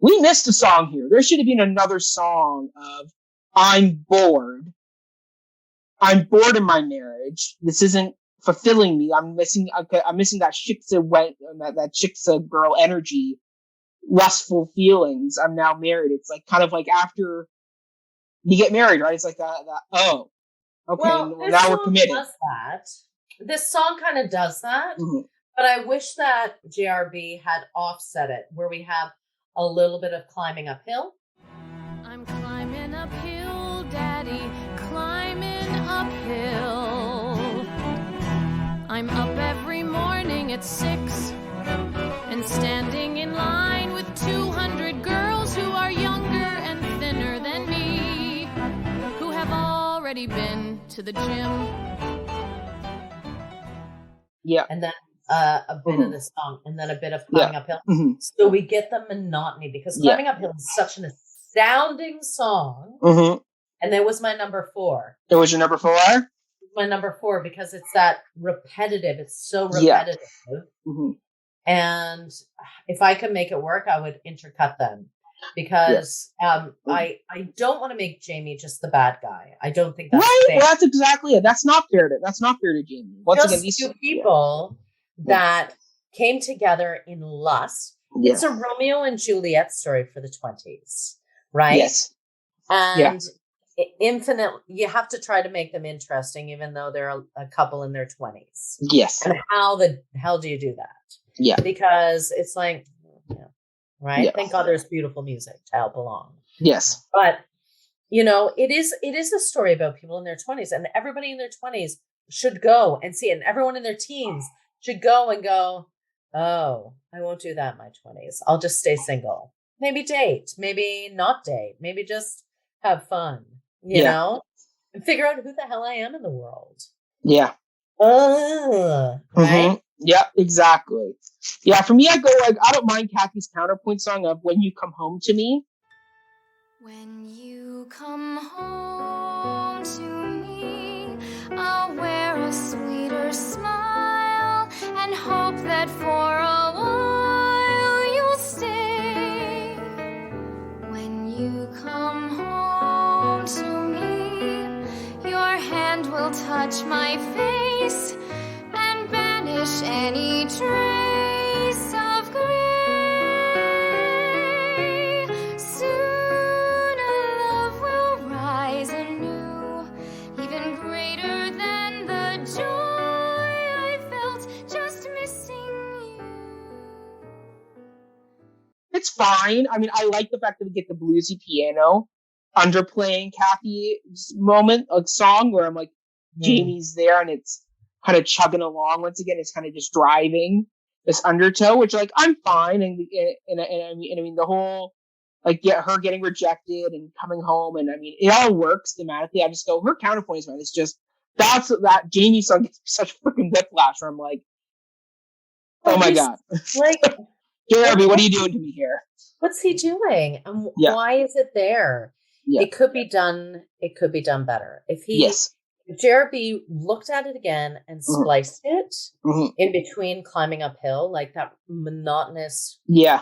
we missed a song here. There should have been another song of, I'm bored. I'm bored in my marriage. This isn't fulfilling me. I'm missing that Shiksa girl energy, lustful feelings. I'm now married. It's like kind of like after you get married, right? It's like that. Oh, okay. Well, now we're committed. This song kind of does that, but I wish that JRB had offset it, where we have a little bit of climbing uphill. I'm climbing uphill, Daddy, climbing uphill. I'm up every morning at 6 and standing in line with 200 girls who are younger and thinner than me, who have already been to the gym. Yeah. And then a bit of the song, and then a bit of climbing uphill. So we get the monotony, because climbing uphill is such an astounding song. And that was my number 4. It was your number 4? My number 4, because it's that repetitive. It's so repetitive. And if I could make it work, I would intercut them, because I don't want to make Jamie just the bad guy. I don't think that's fair. Well, that's exactly it. That's not fair to Jamie. Once just again, these 2 people that came together in lust. It's a Romeo and Juliet story for the 20s, right? Yes. And infinite, you have to try to make them interesting, even though they're a couple in their 20s. Yes. And how the hell do you do that? Yeah. Because it's like, right? Yeah. Thank God there's beautiful music to help along. Yes. But, it is a story about people in their 20s, and everybody in their 20s should go and see it. And everyone in their teens should go and go, oh, I won't do that in my 20s. I'll just stay single. Maybe date, maybe not date, maybe just have fun, you know, and figure out who the hell I am in the world. Yeah. Right? Yeah, exactly. Yeah, for me, I go like, I don't mind Kathy's counterpoint song of When You Come Home to Me. When you come home to me, I'll wear a sweeter smile and hope that for a while you'll stay. When you come home to me, your hand will touch my face and banish any trace of gray. Soon a love will rise anew, even greater than the joy I felt just missing it's fine. I mean, I like the fact that we get the bluesy piano underplaying Kathy's moment, a song where I'm like, Jamie's there and it's kind of chugging along once again. It's kind of just driving this undertow, which like I'm fine. And I mean the whole like her getting rejected and coming home, and I mean it all works thematically. I just go, her counterpoint is, man, it's just that Jamie song gets such freaking whiplash where I'm like, oh my god, like Jeremy, what are you doing to me here? What's he doing? And why is it there? Yeah. It could be done. It could be done better. If Jeremy looked at it again and spliced it in between climbing uphill, like that monotonous. Yeah.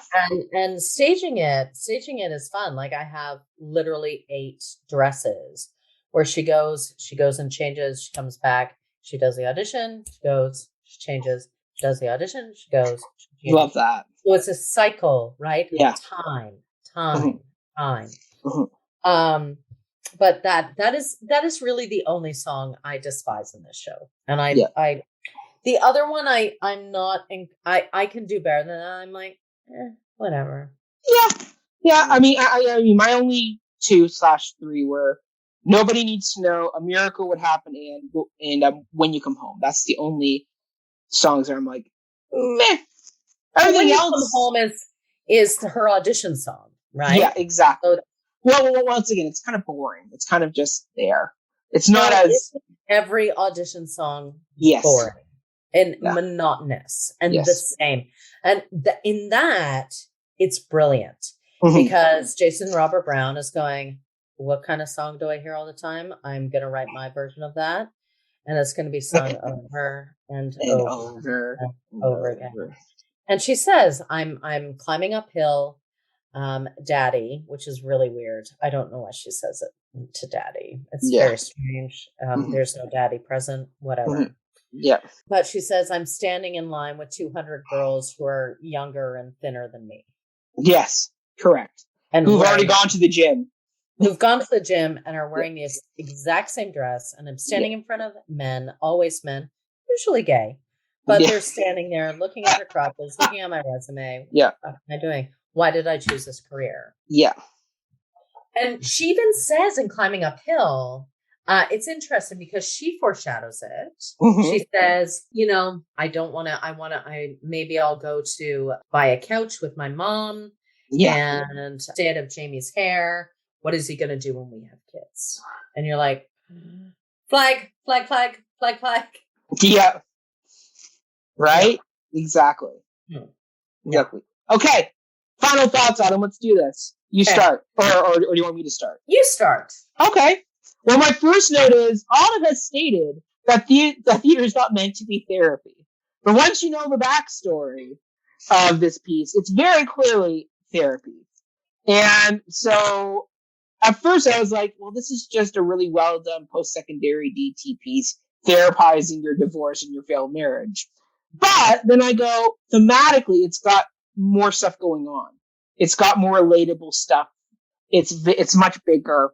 And staging it is fun. Like I have literally 8 dresses where she goes and changes. She comes back. She does the audition. She goes. She changes. She does the audition. She goes. She love that. So it's a cycle, right? Yeah. Time. But that is really the only song I despise in this show. And the other one I'm not I can do better than that. I'm like, whatever. Yeah. I mean my only 2/3 were Nobody Needs to Know, A Miracle Would Happen, and When You Come Home. That's the only songs where I'm like, meh. Everything else. When You Come Home is her audition song, right? Yeah, exactly. So, well, once again, it's kind of boring. It's kind of just there. It's not as every audition song. Yes. Boring and monotonous and the same. And in that, it's brilliant because Jason Robert Brown is going, what kind of song do I hear all the time? I'm going to write my version of that. And it's going to be sung over and over again. And she says, I'm climbing uphill, Daddy, which is really weird. I don't know why she says it to Daddy. It's very strange. There's no daddy present, whatever. Yeah. But she says, I'm standing in line with 200 girls who are younger and thinner than me. Yes, correct. And who've already gone to the gym. Who've gone to the gym and are wearing the exact same dress. And I'm standing in front of men, always men, usually gay. But they're standing there looking at their crotches, looking at my resume. Yeah. What am I doing? Why did I choose this career? Yeah. And she even says in Climbing Uphill, it's interesting because she foreshadows it. She says, maybe I'll go to buy a couch with my mom and instead of Jamie's hair. What is he going to do when we have kids? And you're like, flag. Yeah. Right? Yeah. Exactly. Exactly. Okay. Final thoughts, Adam. Let's do this. You start. Or do you want me to start? You start. Okay. Well, my first note is, Autumn has stated that the theater is not meant to be therapy. But once you know the backstory of this piece, it's very clearly therapy. And so at first I was like, well, this is just a really well done post-secondary DT piece, therapizing your divorce and your failed marriage. But then I go, thematically, it's got more stuff going on. It's got more relatable stuff. It's much bigger.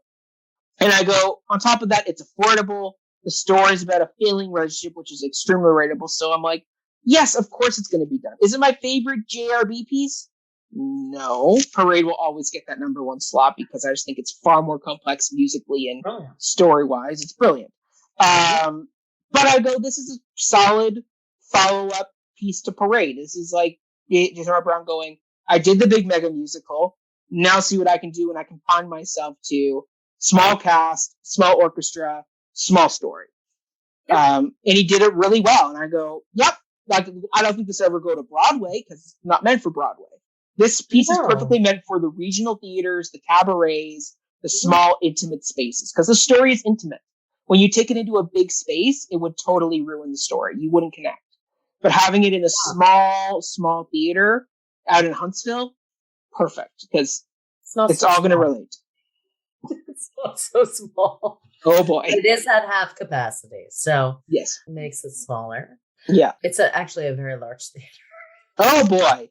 And I go, on top of that, it's affordable. The story is about a failing relationship, which is extremely relatable. So I'm like, yes, of course it's going to be done. Is it my favorite JRB piece? No. Parade will always get that number 1 slot because I just think it's far more complex musically and story-wise. It's brilliant. But I go, this is a solid follow-up piece to Parade. This is like Jason R. Brown going, I did the big mega musical. Now see what I can do when I confine myself to small cast, small orchestra, small story. Yep. And he did it really well. And I go, yep. Like, I don't think this will ever go to Broadway because it's not meant for Broadway. This piece is perfectly meant for the regional theaters, the cabarets, the small, intimate spaces. Because the story is intimate. When you take it into a big space, it would totally ruin the story. You wouldn't connect. But having it in a small theater out in Huntsville, perfect. Because it's all going to relate. It's not so small. Oh boy. It is at half capacity. So yes, it makes it smaller. Yeah. It's actually a very large theater. Oh boy.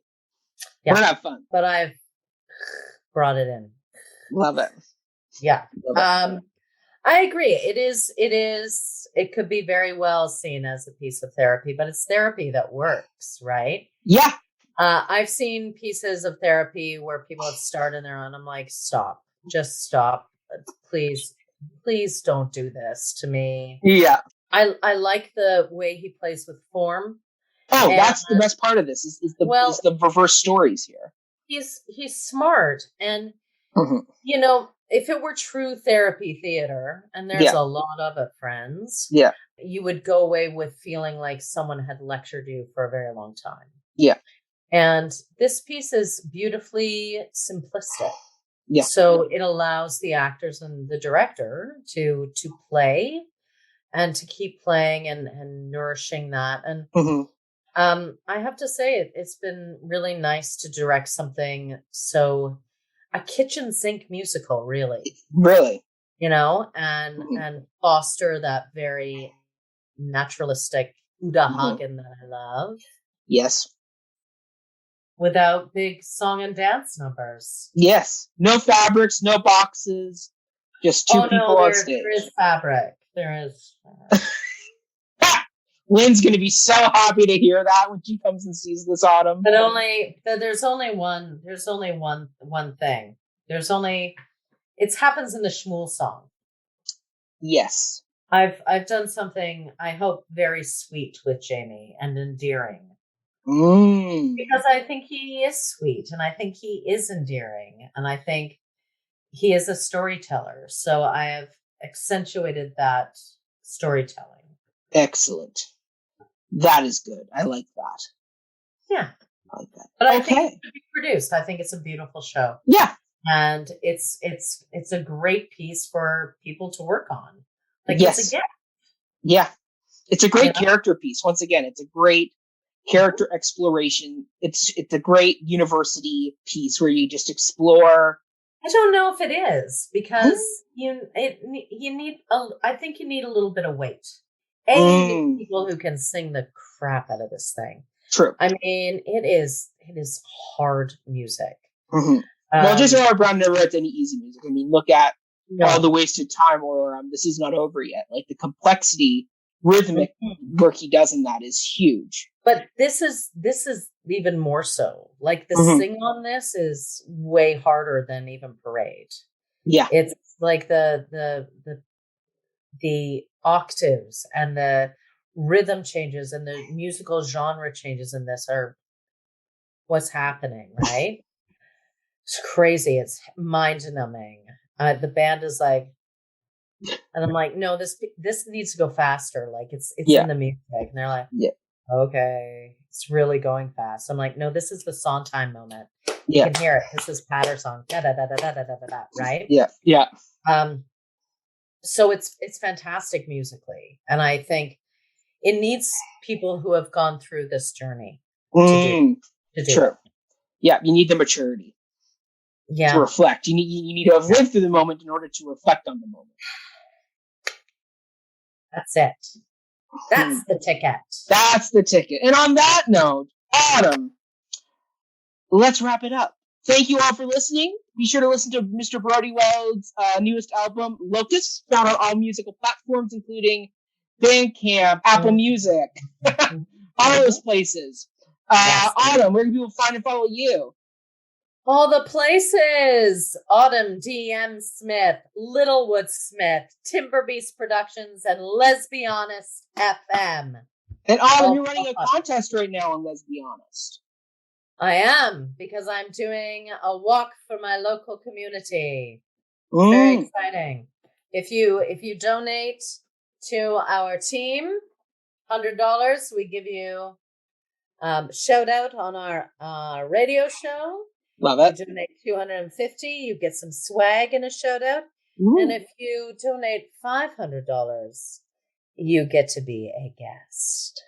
Yeah. We're going to have fun. But I've brought it in. Love it. Yeah. I agree. It could be very well seen as a piece of therapy, but it's therapy that works, right? Yeah. I've seen pieces of therapy where people have started their own. I'm like, stop, just stop, please don't do this to me. Yeah. I like the way he plays with form. Oh, that's the best part of this is the reverse stories here. He's smart, and you know, if it were true therapy theater, and there's a lot of it, friends, you would go away with feeling like someone had lectured you for a very long time. Yeah. And this piece is beautifully simplistic. Yeah. So it allows the actors and the director to play and to keep playing and nourishing that. And I have to say, it's been really nice to direct something a kitchen sink musical, really. Really. You know, and foster that very naturalistic Uda Hagen that I love. Yes. Without big song and dance numbers. Yes. No fabrics, no boxes, just two people on stage. There is fabric. There is. Lynn's going to be so happy to hear that when she comes and sees this autumn. But there's only one thing. It happens in the Shmuel song. Yes. I've done something, I hope, very sweet with Jamie and endearing. Because I think he is sweet, and I think he is endearing, and I think he is a storyteller. So I have accentuated that storytelling. Excellent. That is good. I like that. Yeah. I like that. But I think it should be produced. I think it's a beautiful show. Yeah. And it's a great piece for people to work on. Like, yes. It's a gift. Yeah. It's a great character piece. Once again, it's a great character exploration. It's a great university piece where you just explore. I don't know if it is, because I think you need a little bit of weight. You need people who can sing the crap out of this thing. True. I mean, it is hard music. Well, just J.R. Brown never writes any easy music. I mean, look at All the Wasted Time or This Is Not Over Yet. Like, the complexity, rhythmic work he does in that is huge. But this is even more so. Like, the sing on this is way harder than even Parade. Yeah. It's like the octaves and the rhythm changes and the musical genre changes in this are what's happening, right? It's crazy. It's mind-numbing. The band is like, and I'm like, no, this needs to go faster. Like, it's in the music. And they're like, okay, it's really going fast. I'm like, no, this is the Sondheim moment. You can hear it. This is Patter song. Da da da da da da da da. Right? Yeah. Yeah. So it's fantastic musically, and I think it needs people who have gone through this journey to do. True. Yeah, you need the maturity. Yeah. To reflect. You need to have lived through the moment in order to reflect on the moment. That's it. That's the ticket. That's the ticket. And on that note, Autumn, let's wrap it up. Thank you all for listening. Be sure to listen to Mr. Brody Weld's newest album, Locust, found on all musical platforms, including Bandcamp, Apple Music, all those places. Autumn, where can people find and follow you? All the places. Autumn DM Smith, Littlewood Smith, Timber Beast Productions, and Lesbianist FM. And Autumn, you're running a contest right now on Let's Be Honest. I am, because I'm doing a walk for my local community. Very exciting. If you donate to our team, $100, we give you shout out on our radio show. Love it. You donate $250, you get some swag and a shout out. And if you donate $500, you get to be a guest.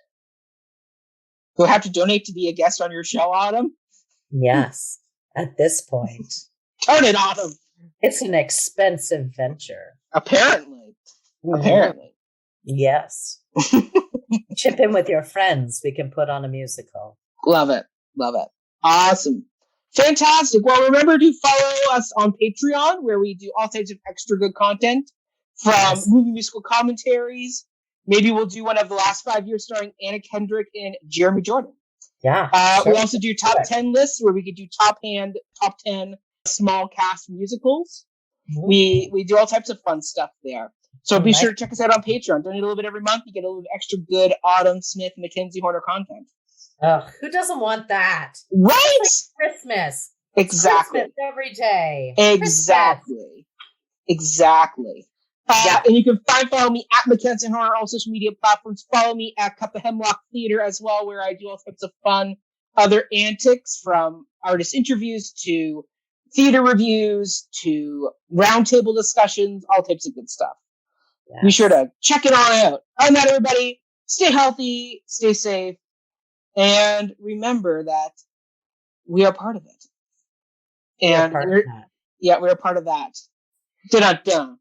Do I have to donate to be a guest on your show, Autumn? Yes, at this point. Turn it, Autumn. It's an expensive venture. Apparently. Apparently. Yes. Chip in with your friends. We can put on a musical. Love it. Love it. Awesome. Fantastic. Well, remember to follow us on Patreon, where we do all types of extra good content from movie musical commentaries. Maybe we'll do one of the last 5 years starring Anna Kendrick and Jeremy Jordan. Yeah. We also do top 10 lists where we could do top 10 small cast musicals. We do all types of fun stuff there. So be sure to check us out on Patreon. Donate a little bit every month. You get a little extra good Autumn Smith, Mackenzie Horner content. Who doesn't want that? Right? It's like Christmas. Exactly. Christmas every day. Exactly. Exactly. And you can follow me at Mackenzie Horner on all social media platforms. Follow me at Cup of Hemlock Theater as well, where I do all types of fun other antics, from artist interviews to theater reviews to roundtable discussions, all types of good stuff. Yes. Be sure to check it all out. Other than that, everybody, stay healthy, stay safe, and remember that we are part of it. And we're part of that. Dun-dun-dun.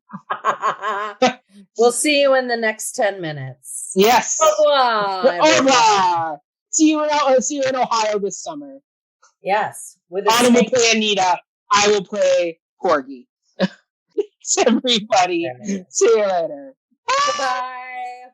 We'll see you in the next 10 minutes. Yes. Au revoir. See you in Ohio this summer. Yes. Autumn will play Anita. I will play Corgi. Thanks, everybody. See you later. Bye.